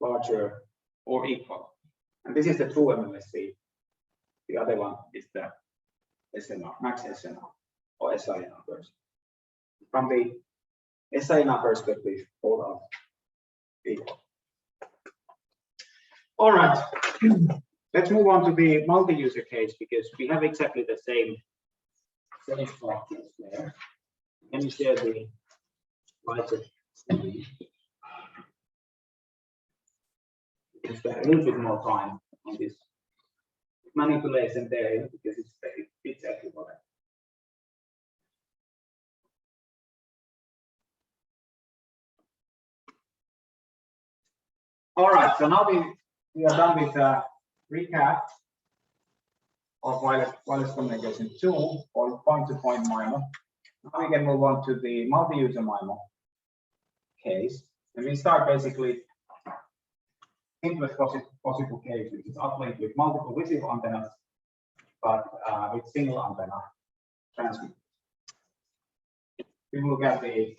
larger or equal. And this is the true MMSC. The other one is the SNR, max SNR or SINR version. From the SINR perspective, both are equal. All right, let's move on to the multi-user case because we have exactly the same structures there. Let me share the lighter screen. We spend a little bit more time on this manipulation there because it's equivalent. All right, so now we are done with a recap of wireless communication 2 or point-to-point MIMO. Now we can move on to the multi-user MIMO case, and we start basically simplest possible case, which is uplink with multiple receive antennas, but with single antenna transmit. We will look at the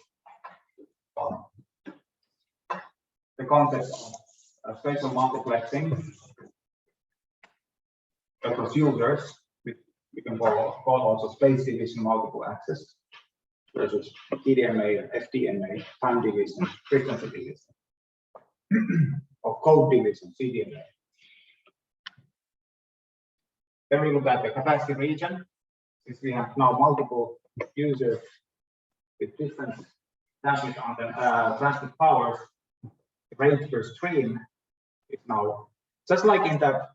concept of spatial multiplexing across users. We can call also space division multiple access versus TDMA and FDMA, time division, frequency division, or code division, CDMA. Then we look at the capacity region. Since we have now multiple users with different transmit powers, the rate per stream is now just like in the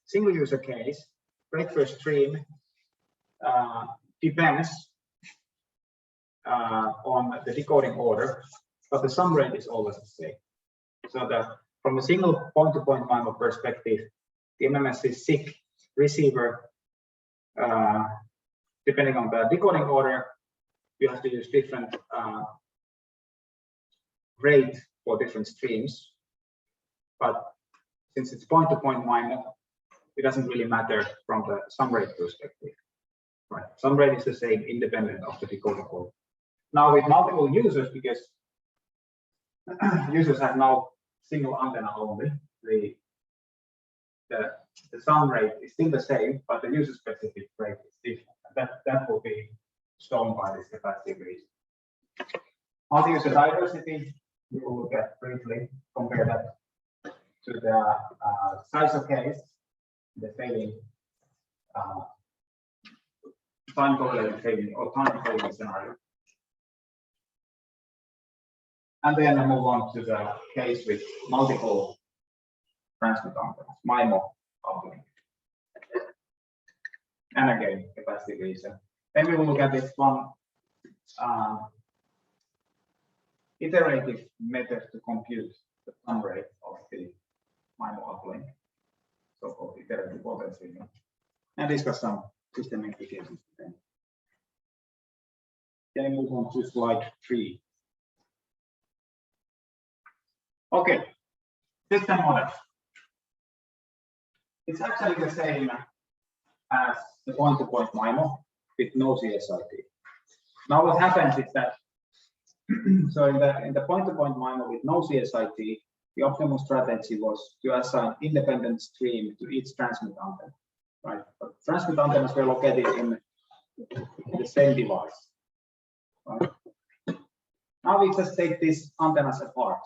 single user case. Rate per stream depends on the decoding order, but the sum rate is always the same. So that from a single point-to-point MIMO perspective, the MMSC SIG receiver, depending on the decoding order, you have to use different rate for different streams. But since it's point-to-point MIMO, it doesn't really matter from the sum rate perspective. Right? Sum rate is the same independent of the decoding order. Now with multiple users, because users have now single antenna only, the sum rate is still the same, but the user specific rate is different. That will be shown by this capacity region. Multi-user diversity, we will look at briefly, compare that to the size of case, the failing time correlated failing or time failing scenario. And then I move on to the case with multiple transmit antennas, MIMO uplink. And again, capacity region. Then we will look at this one iterative method to compute the sum rate of the MIMO uplink, so-called iterative voltage region, and discuss some system implications. Then we move on to slide 3. Okay, system model. It's actually the same as the point-to-point MIMO with no CSIT. Now what happens is that so in the point-to-point MIMO with no CSIT, the optimal strategy was to assign independent stream to each transmit antenna, right? But transmit antennas were located in the same device. Right? Now we just take these antennas apart,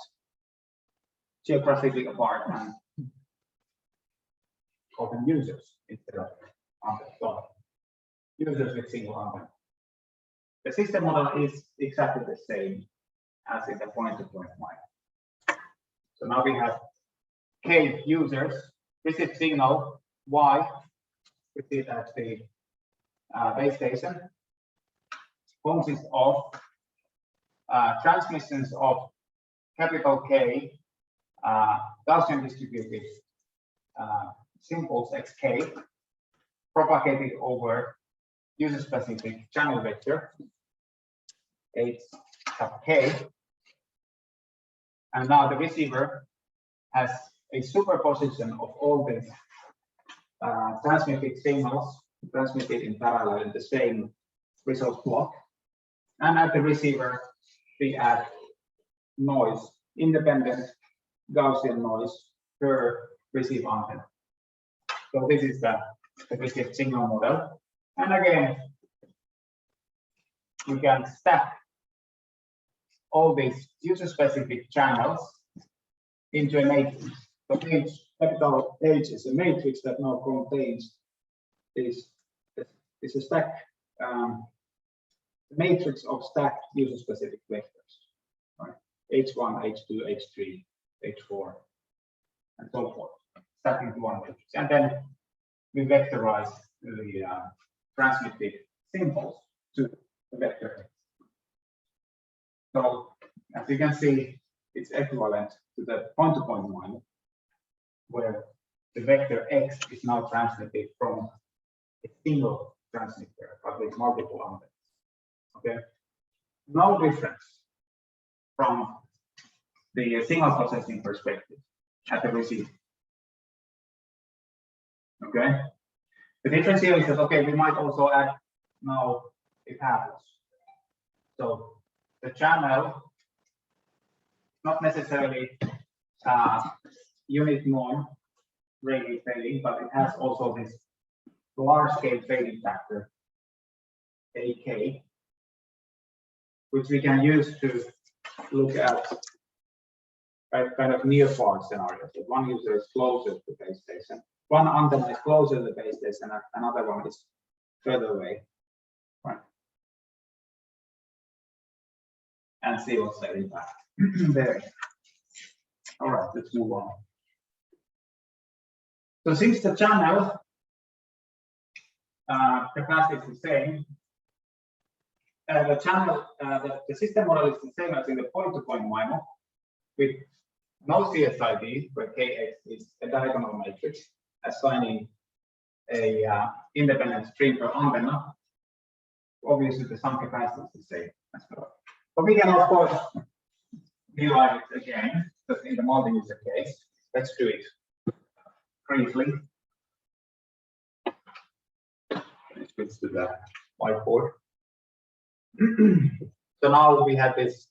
geographically apart, and call them users instead of antennas. Users with single antenna. The system model is exactly the same as in the point-to-point MIMO. So now we have K users, receive signal Y, received at the base station, consists of transmissions of capital K Gaussian distributed symbols xk propagated over user-specific channel vector H sub k, and now the receiver has a superposition of all these transmitted signals transmitted in parallel in the same resource block, and at the receiver we add noise, independent Gaussian noise per receive antenna. So this is the receive signal model. And again, we can stack all these user-specific channels into a matrix. So H, capital H is a matrix that now contains this is a stack matrix of stacked user-specific vectors, right? H1, H2, H3, H4, and so forth, stacked into one matrix. And then we vectorize the transmitted symbols to the vector. So as you can see, it's equivalent to the point-to-point Mimo, where the vector x is now transmitted from a single transmitter, but with multiple antennas. Okay, no difference from the signal processing perspective at the receiver. Okay, the difference here is that we might also add now a pathos. So the channel, not necessarily unit norm Rayleigh fading, but it has also this large scale fading factor, AK, which we can use to look at kind of near far scenarios. If one user is closer to the base station, one antenna is closer to the base station, and another one is further away, right? And see what's the impact there. All right, let's move on. So since the channel capacity is the same, the system model is the same as in the point-to-point Mimo, with no CSID, where Kx is a diagonal matrix, assigning a independent stream per antenna. Obviously, the sum capacity is the same as well. But we can, of course, rewrite it again, but in the multi-user case. Let's do it briefly. Let's switch to the whiteboard. So now we have this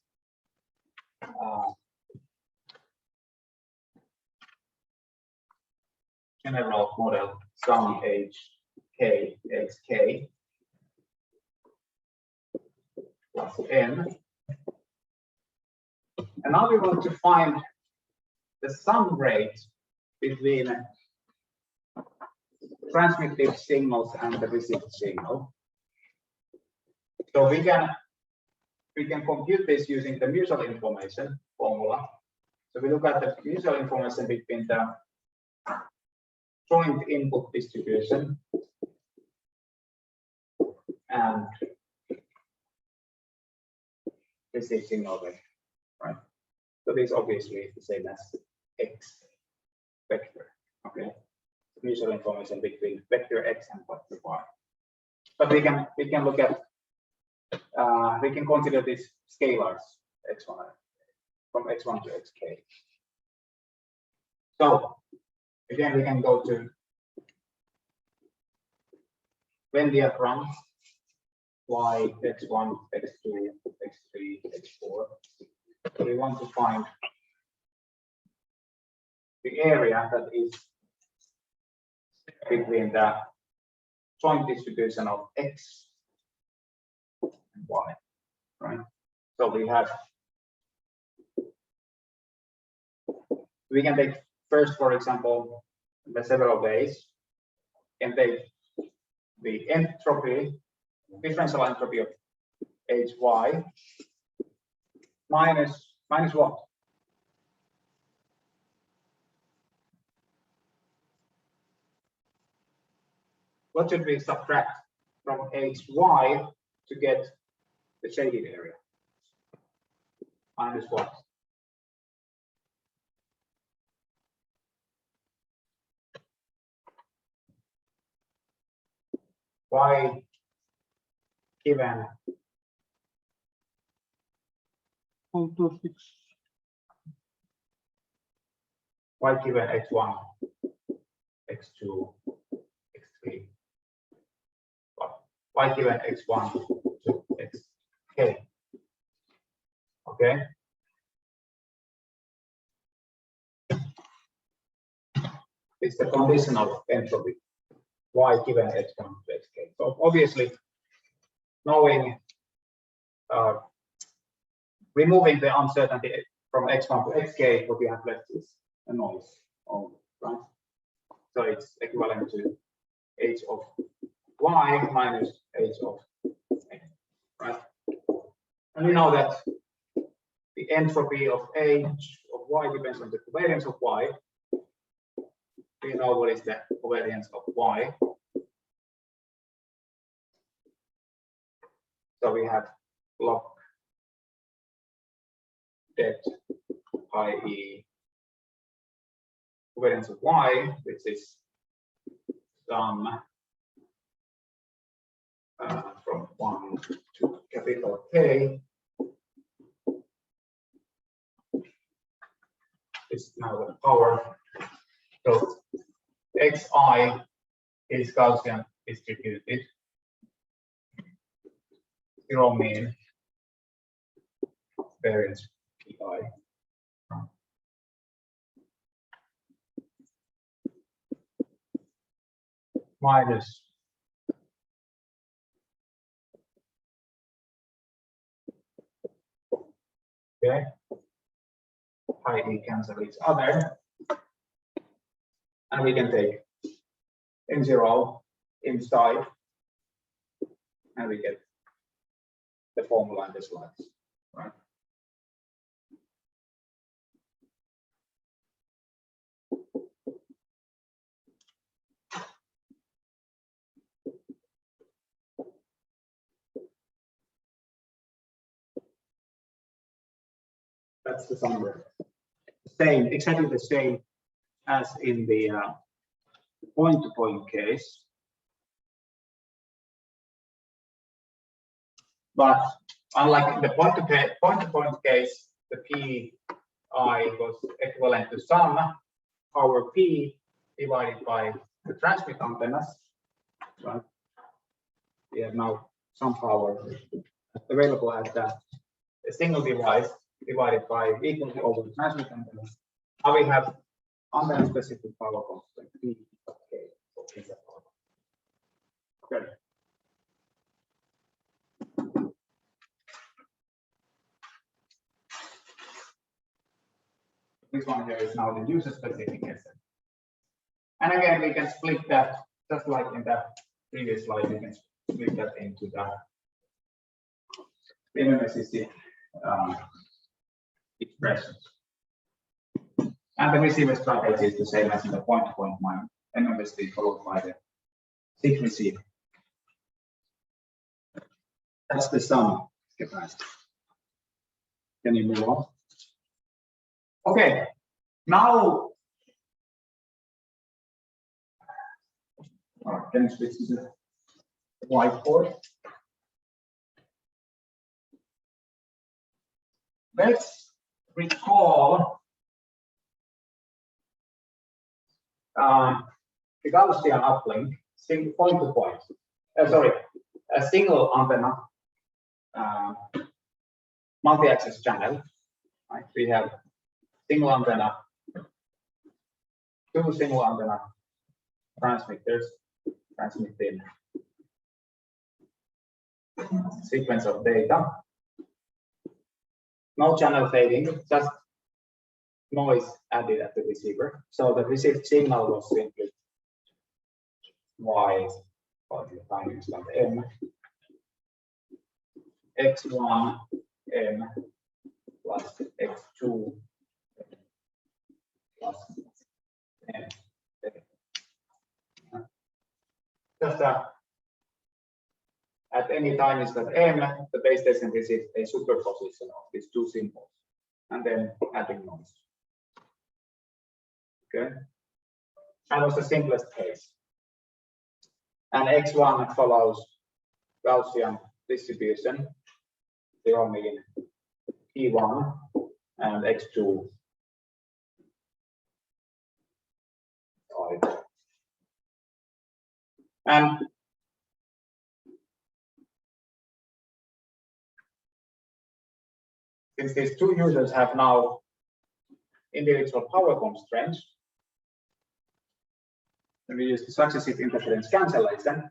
general model sum h k x k plus n. And now we want to find the sum rate between transmitted signals and the received signal. So we can compute this using the mutual information formula. So we look at the mutual information between the joint input distribution and received signal rate, right? So this obviously is the same as x vector. Okay, mutual information between vector x and vector y. But we can look at we can consider these scalars x1 from x1 to xk. So again, we can go to Venn diagram y x1, x2, x3, x4. So we want to find the area that is between the joint distribution of x and y, right? So we can take first, for example, the several ways, and take the entropy, differential entropy of hy minus what? What should we subtract from hy to get the shaded area? Minus what? Y given y given x1, x2, x3, y given x1 to xk. Okay, it's the conditional entropy y given x1 to xk. So obviously, knowing removing the uncertainty from x1 to xk, what we have left is a noise only, right? So it's equivalent to h of y minus h of x, right? And we know that the entropy of h of y depends on the covariance of y. We know what is the covariance of y. So we have log det, i.e. covariance of y, which is sum from 1 to capital K. Is now the power. So xi is Gaussian distributed, zero mean variance pi. Minus okay, pi d cancel each other, and we can take n0 inside, and we get the formula in the slides, right? That's the summary. Same, exactly the same as in the point-to-point case. But unlike the point-to-point case, the pi was equivalent to sum power p divided by the transmit antennas. Right? We have now some power available at a single device divided by equally over the transmit antennas. Now we have antenna-specific power constant p of k. Okay. This one here is now the user-specific essence. And again, we can split that, just like in the previous slide, we can split that into the MMSCC expressions. And the receiver strategy is the same as in the point-to-point MMSC followed by the SIG receiver. That's the sum capacity. Can you move on? Okay, now can you switch to the whiteboard? Let's recall the Gaussian uplink, point to point. Sorry, a single antenna multi-axis channel. Right? We have single antenna, two single antenna transmitters transmitting sequence of data. No channel fading, just noise added at the receiver. So the received signal was simply y, or the time instant m, x1 m plus x2 plus m. Just at any time instant m, the base station receives a superposition of these two symbols, and then adding noise. Okay, that was the simplest case. And x1 follows Gaussian distribution, zero mean p1, and x2 and since these two users have now individual power constraints, when we use the successive interference cancellation,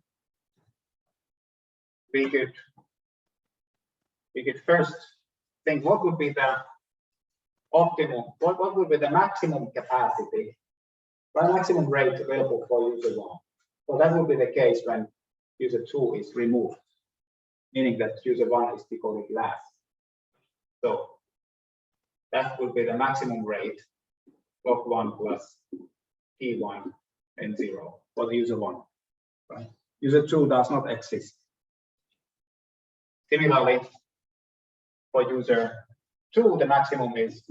we could first think what would be the optimum, what would be the maximum capacity, the maximum rate available for user 1. So that would be the case when user 2 is removed, meaning that user 1 is decoded last. So that would be the maximum rate, log 1 plus P1 and 0 for the user 1. Right? User 2 does not exist. Similarly, for user 2, the maximum is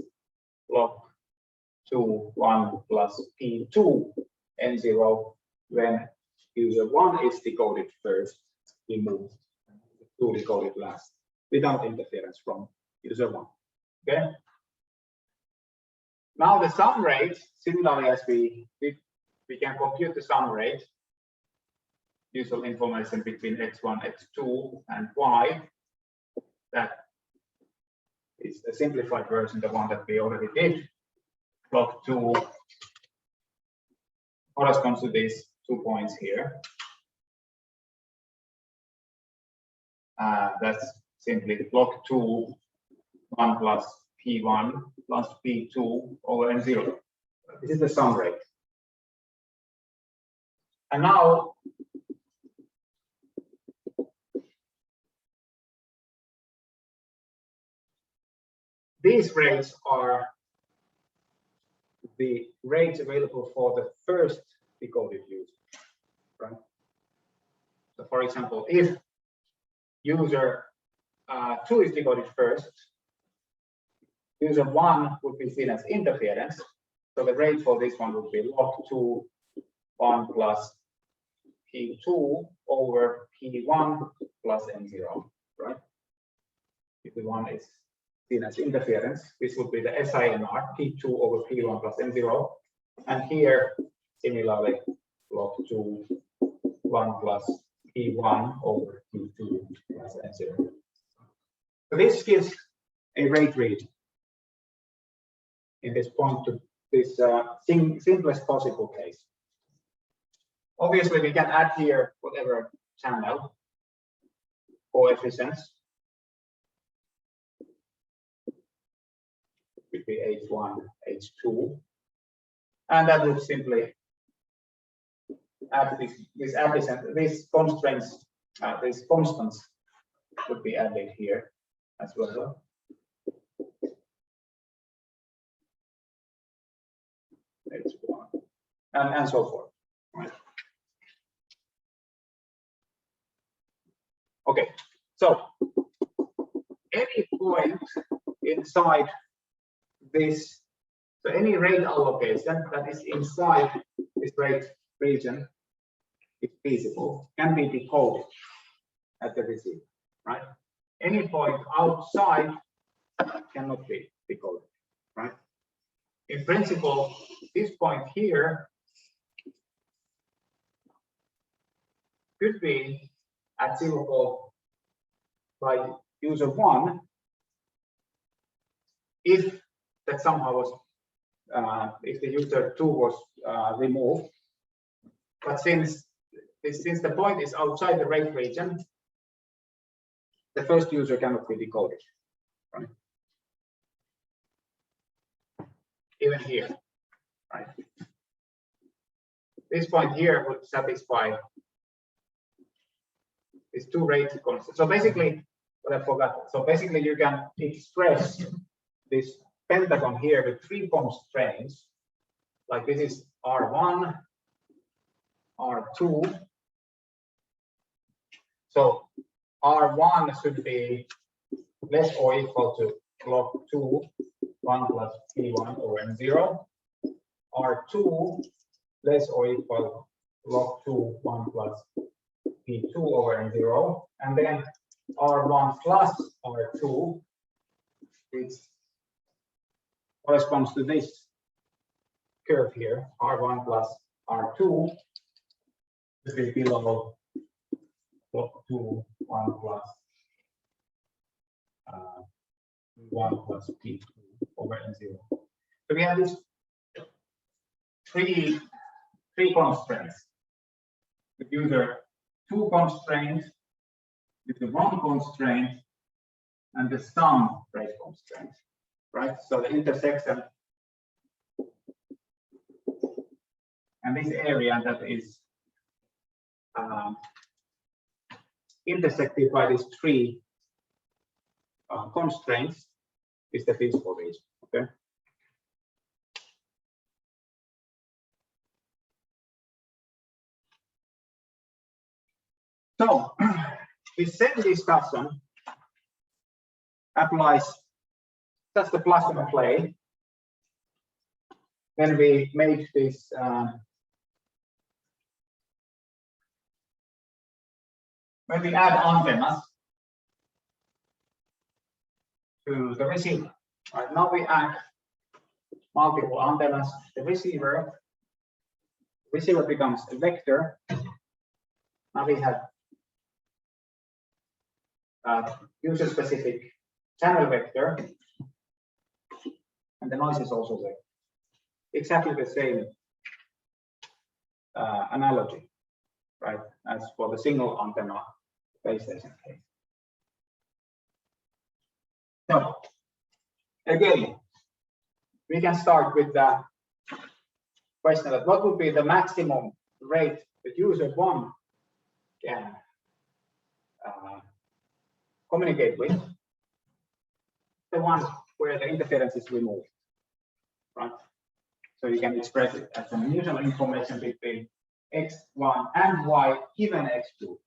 log 2, 1 plus P2 and 0 when user 1 is decoded first, removed, 2 decoded last, without interference from user 1. Okay. Now the sum rate, similarly as we can compute the sum rate, useful information between x1, x2, and y. That is a simplified version, the one that we already did. Log 2 corresponds to these 2 points here. That's simply log 2, 1 plus P1 plus P2 over M0. This is the sum rate. And now these rates are the rates available for the first decoded user, right? So for example, if user 2 is decoded first, user 1 would be seen as interference. So the rate for this one would be log 2, 1 plus P2 over P1 plus M0, right? If the one is seen as interference, this would be the SINR, P2 over P1 plus M0. And here, similarly, log 2, 1 plus P1 over P2 plus M0. So this gives a rate read in this point to this simplest possible case. Obviously, we can add here whatever channel coefficients. Would be H1, H2, and that would simply add these constraints, these constants would be added here as well. H1 and so forth. Right. Okay, so any point inside this, so any rate allocation that is inside this rate region is feasible, can be decoded at the receiver, right? Any point outside cannot be decoded, right? In principle, this point here could be achievable by user 1 if that somehow was if the user 2 was removed. But since the point is outside the rate region, the first user cannot be decoded, right? Even here, right? This point here would satisfy these two rate constants. So basically, what I forgot. So basically, you can express this pentagon here with 3 constraints. Like this is R1, R2. So R1 should be less or equal to log 2, 1 plus P1 over M0. R2 less or equal log 2, 1 plus P2 over M0. And then R1 plus R2, which corresponds to this curve here, R1 plus R2, will be below log 2, 1 plus 1 plus P2 over M0. So we have these three three constraints. With user two constraints, with the one constraint, and the sum rate constraint, right? So the intersection and this area that is intersected by these three constraints is the feasible region. Okay. So the same discussion applies just the plug and play when we make this when we add antennas to the receiver. Right now we add multiple antennas to the receiver. Receiver becomes a vector. Now we have user-specific channel vector, and the noise is also there. Exactly the same analogy, right, as for the single antenna base station case. So again, we can start with the question that what would be the maximum rate that user one can communicate with, the one where the interference is removed, right? So you can express it as an unusual information between x1 and y given x2.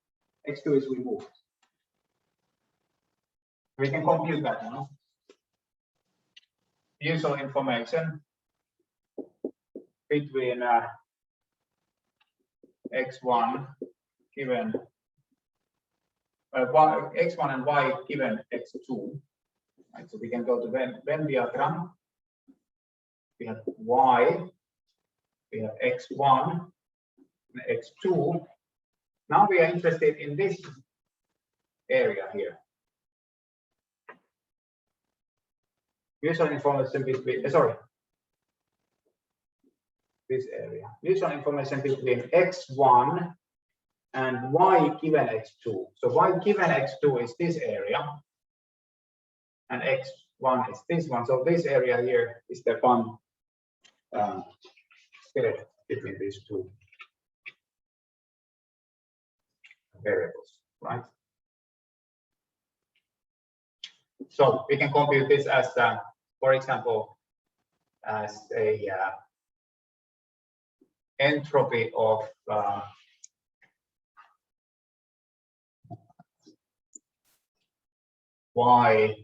x2 is removed. We can compute that now. Usual information between x1 given x1 and y given x2. Right, so we can go to Venn diagram. We have y, we have x1, and x2. Now we are interested in this area here. Usual information between, this area. Usual information between x1 and y given x2. So y given x2 is this area, and x1 is this one. So this area here is the one spread between these two variables, right? So we can compute this as, for example, as a entropy of y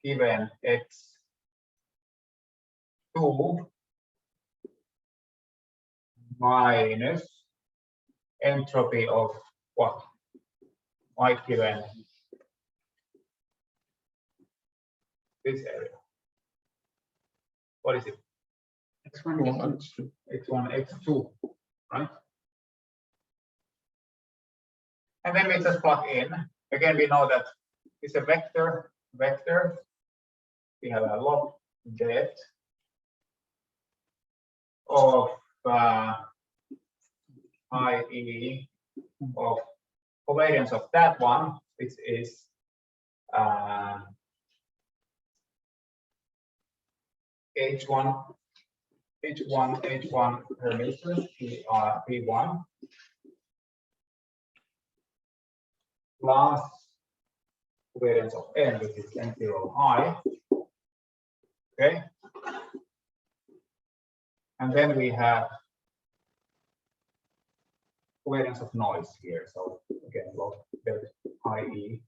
given x2 minus entropy of what? Y given this area. What is it? X1, X1, X2, right? And then we just plug in. Again, we know that it's a vector. We have a log det of IE of covariance of that one, which is H1 per meter, P1 plus covariance of n, which is N0I. Okay. And then we have covariance of noise here. So again, log det IE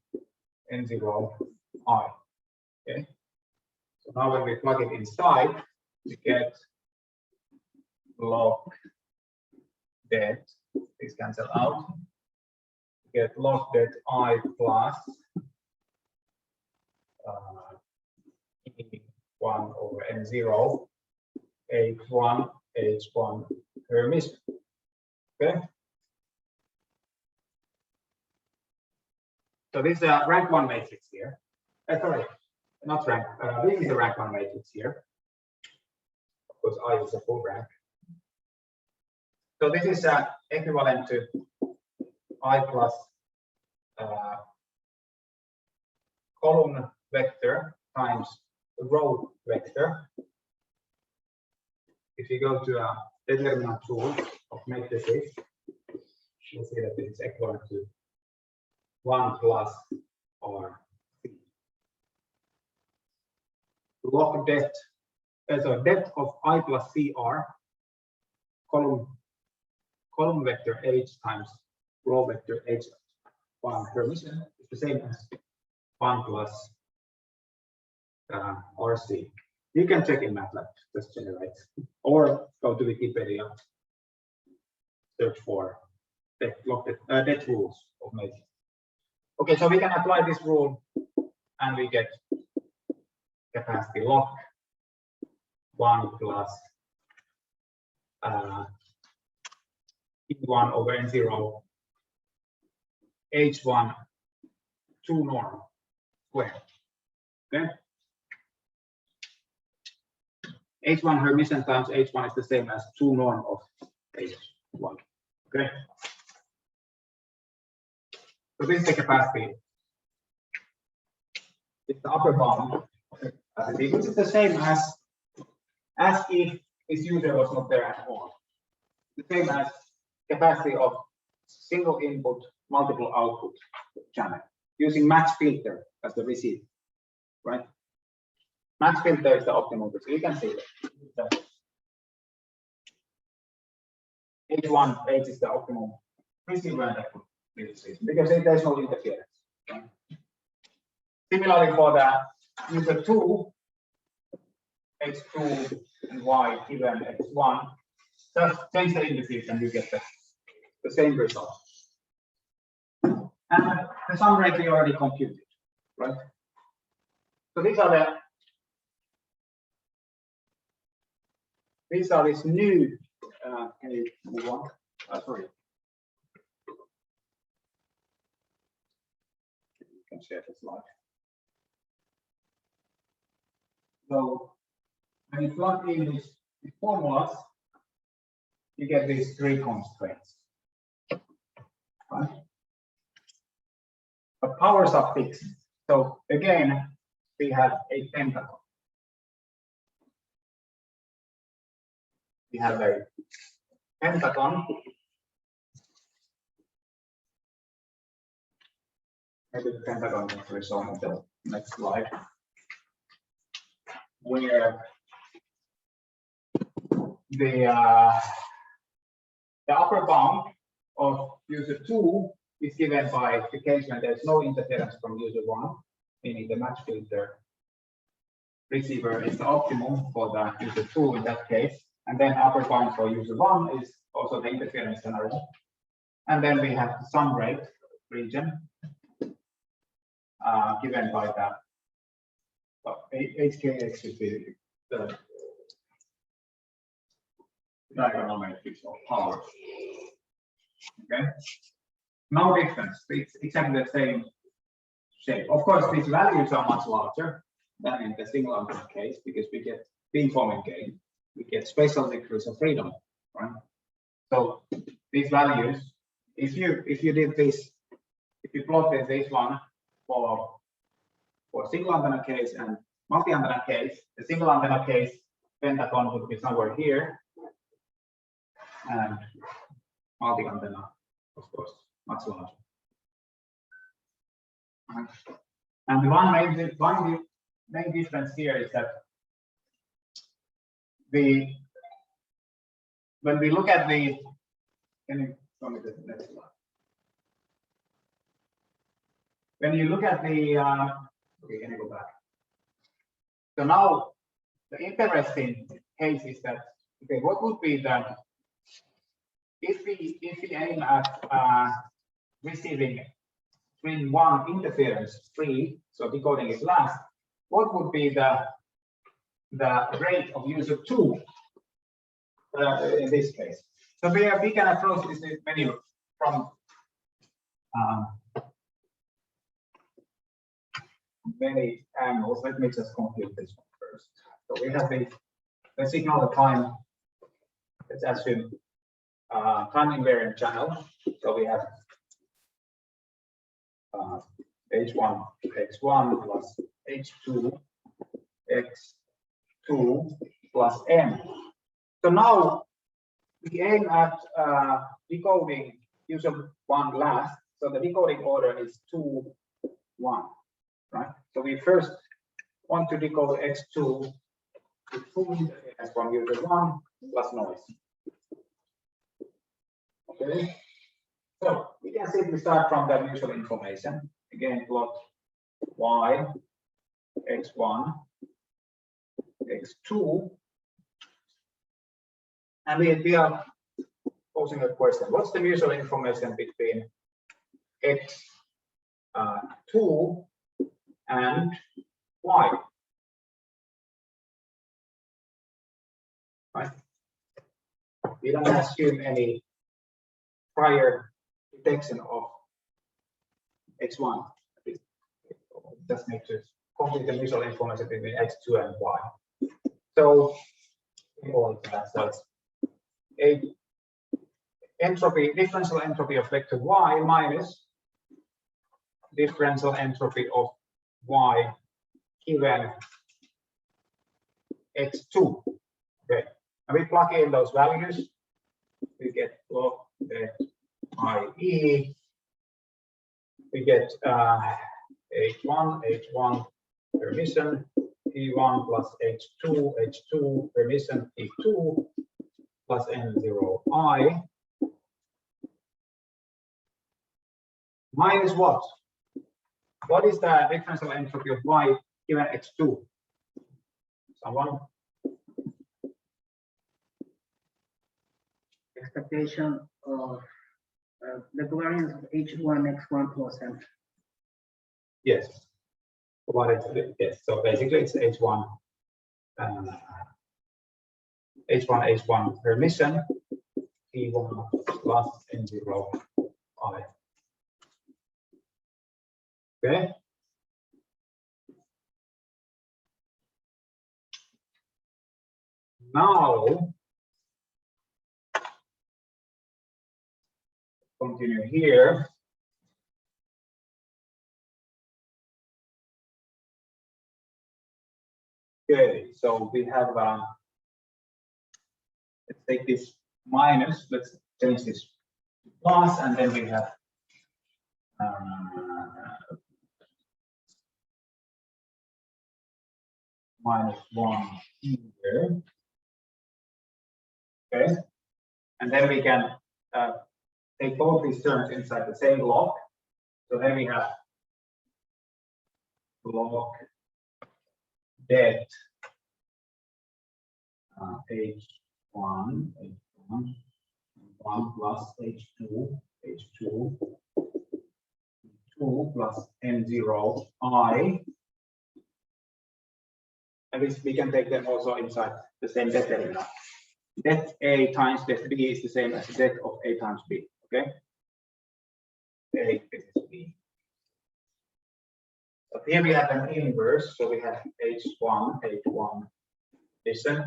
N0I. Okay. So now when we plug it inside, we get log det. These cancel out. We get log det I plus E1 over N0 H1 per meter. Okay. So this is a rank 1 matrix here. Sorry, not rank. This is a rank 1 matrix here. because I is a full rank. So this is equivalent to I plus column vector times row vector. If you go to a determinant tool of matrices, you'll see that it's equivalent to 1 plus R. Log depth, so depth of I plus CR, column vector H times row vector H1 permission is the same as 1 plus RC. You can check in MATLAB, just generate, or go to Wikipedia, search for depth rules of matrix. Okay, so we can apply this rule and we get capacity log 1 plus E1 over N0 H1 2 norm squared. Okay. H1 Hermitian times H1 is the same as 2 norm of H1. Okay. So this is the capacity. It's the upper bound of the capacity, which is the same as if this user was not there at all. The same as capacity of single input, multiple output channel using match filter as the receiver, right? Match filter is the optimum, so you can see that. H1, H is the optimum receiver and output because there's no interference. Right? Similarly for the user 2, X2 and Y given X1, just change the indices and you get the same result. And the sum rate we already computed, right? So these are this new. Can you move on? Sorry. You can share the slide. So when you plug in these formulas, you get these 3 constraints. Right? But powers are fixed. So again, we have a pentagon. We have a pentagon. Maybe the pentagon is shown on the next slide, where the upper bound of user 2 is given by the case when there's no interference from user 1, meaning the match filter receiver is the optimum for the user 2 in that case. And then upper bound for user 1 is also the interference scenario. And then we have the sum rate region given by the HKX should be the diagonal matrix of power. Okay. No difference. It's exactly the same shape. Of course, these values are much larger than in the single antenna case because we get beamforming gain. We get spatial degrees of freedom, right? So these values, if you did this, if you plotted this one for single antenna case and multi-antenna case, the single antenna case pentagon would be somewhere here, and multi-antenna, of course, much larger. And one main difference here is that when we look at the, can you show me the next slide? When you look at the, okay, can you go back? So now the interesting case is that, okay, what would be the, if we aim at receiving string 1 interference free, so decoding is last, what would be the rate of user 2 in this case? So we can approach this menu from many angles. Let me just compute this one first. So we have the let's ignore the time. Let's assume time invariant channel. So we have h1 x1 plus h2 x2 plus n. So now we aim at decoding user 1 last. So the decoding order is 2, 1, right? So we first want to decode x2 with full interference from user 1 plus noise. Okay, so we can simply start from the mutual information. Again, plot y, x1, x2, and we are posing a question. What's the mutual information between x2 and y? Right? We don't assume any prior detection of x1. Just need to complete the mutual information between x2 and y. So, so it's a entropy, differential entropy of vector y minus differential entropy of y given x2. Okay, and we plug in those values. We get log IE. We get H1 permission P1 plus H2 permission P2 plus N0I minus what? What is the differential entropy of y given x2? Someone? Expectation of the covariance of h1 x1 plus n. Yes. What is it? Yes. So basically, it's H1 permission P1 plus N0I. Okay. Now, continue here. Okay, so we have, let's take this minus, let's change this to plus, and then we have -1 here. Okay, and then we can take both these terms inside the same block. So then we have block det H1 plus H2 2 plus N0I, and we can take them also inside the same det element. Det A times det B is the same as det of A times B. Okay, A is B. So here we have an inverse, so we have H1 listen,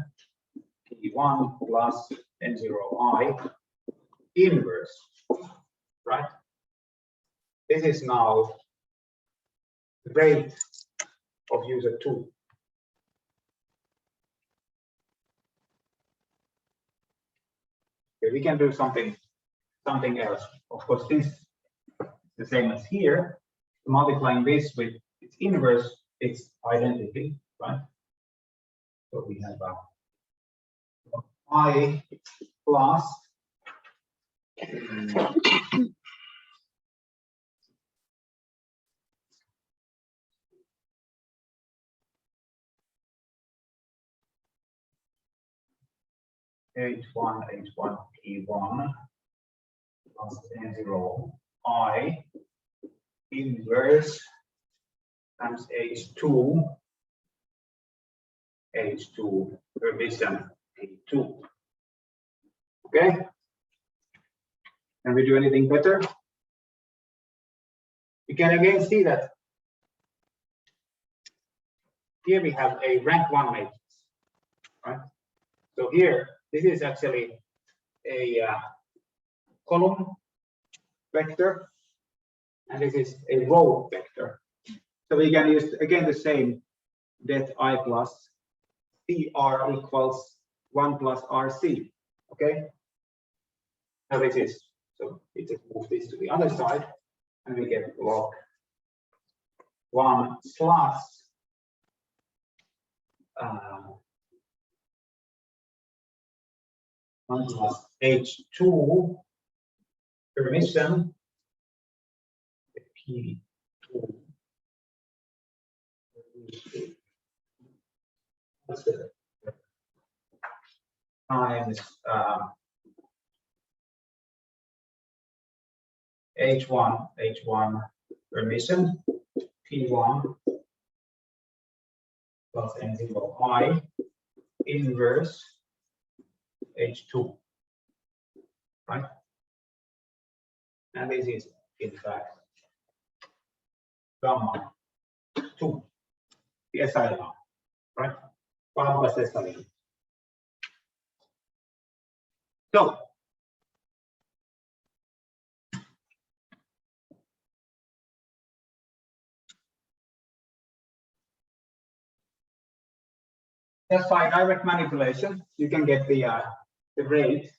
P1 plus N0I inverse, right? This is now the rate of user 2. Okay, we can do something else. Of course, this is the same as here. Multiplying this with its inverse, it's identity, right? So we have I plus H1 P1 plus N0I inverse times H2 permission P2. Okay, can we do anything better? We can again see that here we have a rank 1 matrix, right? So here, this is actually a column vector, and this is a row vector. So we can use again the same det I plus CR equals 1 plus RC. Okay. Now this is, so we just move this to the other side, and we get log 1 plus H2 permission P2 times H1 permission P1 plus N0 I inverse H2, right? And this is in fact gamma 2, the SI line, right? 1 plus SI line. So just by direct manipulation, you can get the rate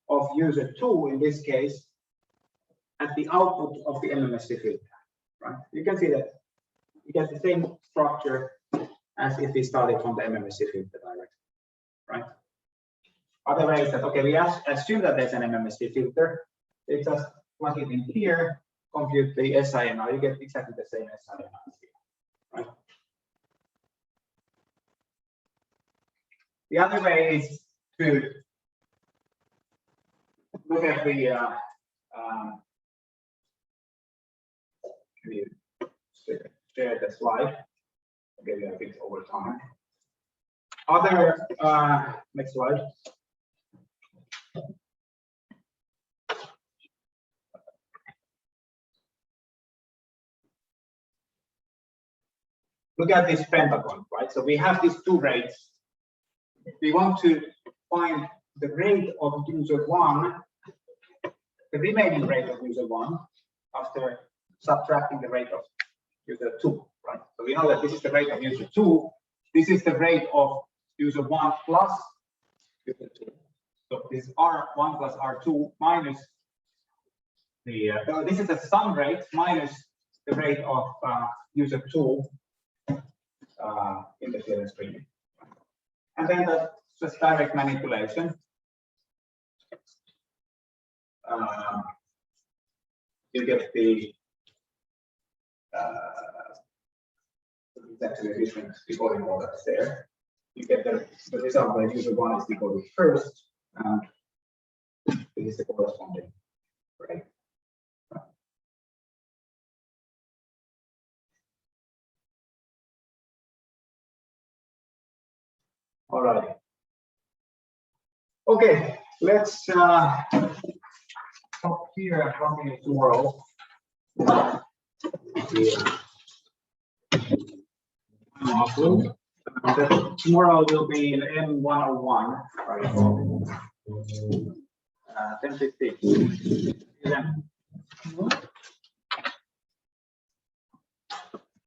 of user 2 in this case at the output of the MMSC filter, right? You can see that you get the same structure as if we started from the MMSC filter directly, right? Other way is that, okay, we assume that there's an MMSC filter. You just plug it in here, compute the SINR, you get exactly the same SINR here, right? The other way is to look at the share the slide. I'll give you a bit over time. Other next slide. Look at this pentagon, right? So we have these two rates. We want to find the rate of user 1, the remaining rate of user 1 after subtracting the rate of user 2, right? So we know that this is the rate of user 2. This is the rate of user 1 plus user 2. So this is R1 plus R2 minus the, this is the sum rate minus the rate of user 2 in the clearance premium. And then that's just direct manipulation. You get the it's actually a different decoding order there. You get the result where user 1 is decoded first, and this is the corresponding rate. All right. Okay, let's stop here and continue tomorrow. Tomorrow will be in M101, right? 10:15.